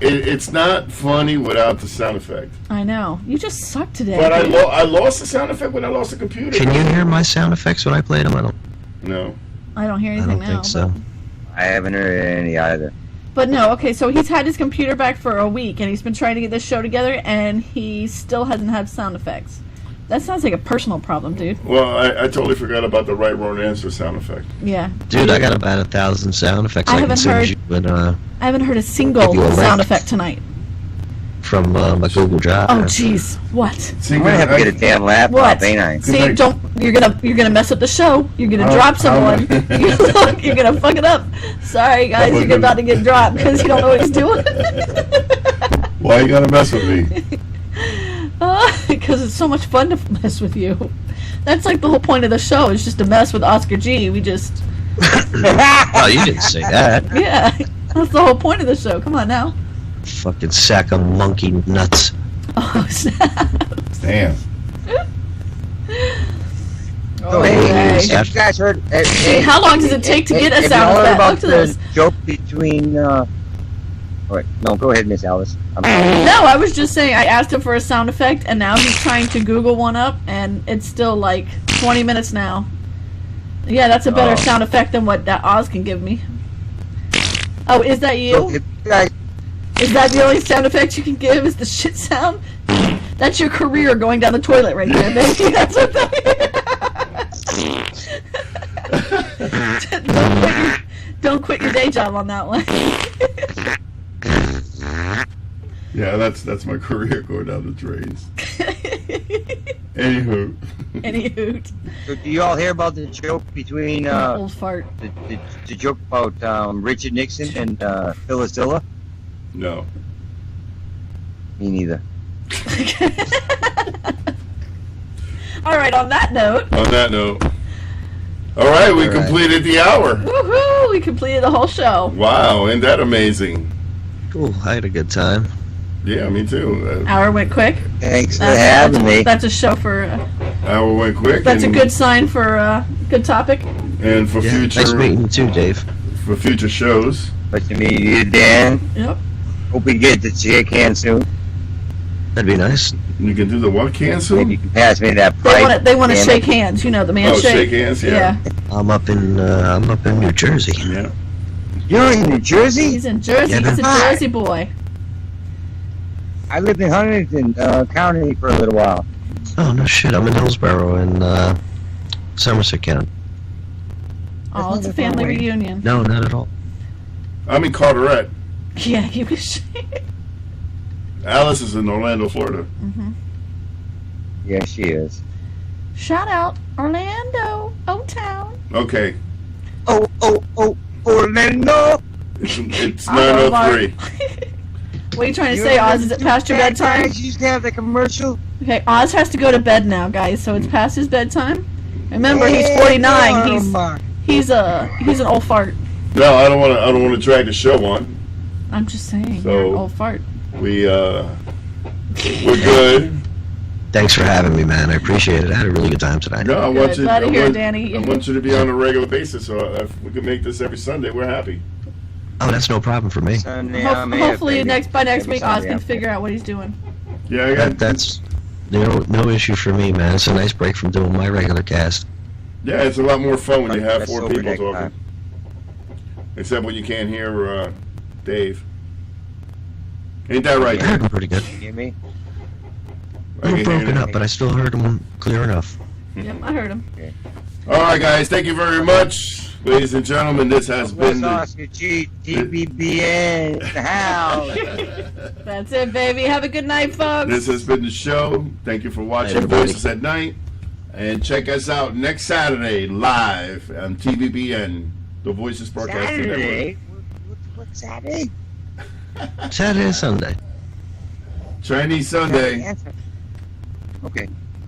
it's not funny without the sound effect. I know. You just suck today. But I lost the sound effect when I lost the computer. Can you hear my sound effects when I played them? No. I don't hear I anything don't now. think so. I haven't heard any either. But no, okay, so he's had his computer back for a week and he's been trying to get this show together and he still hasn't had sound effects. That sounds like a personal problem, dude. Well, I totally forgot about the right wrong answer sound effect. Yeah. Dude, I got about 1,000 sound effects I I can haven't send heard- you but, I haven't heard a single Give you a sound link. effect tonight. from my Google Drive. Oh, jeez. What? See, I'm gonna have to get a damn laptop, What? ain't I? See, don't. You're gonna mess up the show. You're gonna drop someone. You're gonna fuck it up. Sorry, guys. You're about to get dropped because you don't know what he's doing. Why you gotta mess with me? Because it's so much fun to mess with you. That's like the whole point of the show. Is just to mess with Oscar G. We just. Oh, you didn't say that. Yeah. That's the whole point of the show. Come on now. Fucking sack of monkey nuts. Oh, snap. Damn. Oh, hey, Okay. have you guys heard? How long does it take to get a sound you heard effect? about Look at the this. joke between? Wait, no, go ahead, Miss Alice. No, I was just saying I asked him for a sound effect, and now he's trying to Google one up, and it's still like 20 minutes now. Yeah, that's a better sound effect than what that Oz can give me. Oh, is that So you? if you guys, Is that the only sound effect you can give? Is the shit sound? That's your career going down the toilet right there, baby. That's what that Don't quit your day job on that one. Yeah, that's my career going down the drains. Anywho. Any hoot. So do you all hear about the joke between Old fart. the joke about Richard Nixon and Phyllis Diller? No. Me neither. All right, on that note. On that note. All right, we completed the hour. Woohoo! We completed the whole show. Wow, isn't that amazing? Cool. I had a good time. Yeah, me too. Hour went quick. Thanks for having me. That's a show for. Hour went quick. That's a good sign for a good topic. And for future. Nice meeting you too, Dave. For future shows. Nice to meet you, Dan. Yep. Hope we get to shake hands soon. That'd be nice. You can do the what cancel? Maybe you can pass me that pipe. They want to damn shake it. hands. You know the Oh, handshake. shake hands, yeah. I'm up in New Jersey. Yeah. You're in New Jersey? He's in Jersey. Yeah, He's a hi. Jersey boy. I lived in Huntington County for a little while. Oh no shit! I'm in Hillsborough in Somerset County. Oh, it's a family reunion. No, not at all. I'm in Carteret. Yeah, he was. Alice is in Orlando, Florida. Yeah, she is. Shout out Orlando, O-Town. Okay. Oh, Orlando! It's Oh, 9:03. What are you trying to say, Oz? Is it past your bedtime? You used to have the commercial. Okay, Oz has to go to bed now, guys. So it's past his bedtime. Remember, he's 49. He's an old fart. No, I don't want to drag the show on. I'm just saying, So- you're an old fart. We're good. Thanks for having me, man. I appreciate it. I had a really good time tonight. No, I Good. want you. Glad to I hear, want- Danny. I want you to be on a regular basis. So if we can make this every Sunday, we're happy. Oh, that's no problem for me. Sunday, I'm here, Hopefully, baby. by next Every week, Oz Sunday, can I'm figure out what he's doing. Yeah, I got. That's no issue for me, man. It's a nice break from doing my regular cast. Yeah, it's a lot more fun when you have That's 4 over people next talking. time. Except when you can't hear Dave. Ain't that right, I heard Dave? him pretty good. You hear me? I A little can hear broken you. up, but I still heard him clear enough. Yep, I heard him. All right, guys. Thank you very much, ladies and gentlemen. This has been What's the. Oscar G, TBBN, the house. That's it, baby. Have a good night, folks. This has been the show. Thank you for watching everybody. Voices at Night. And check us out next Saturday live on TVBN, the Voices Broadcasting Network. Saturday? What's Saturday? Saturday and Sunday. Chinese Sunday. Okay.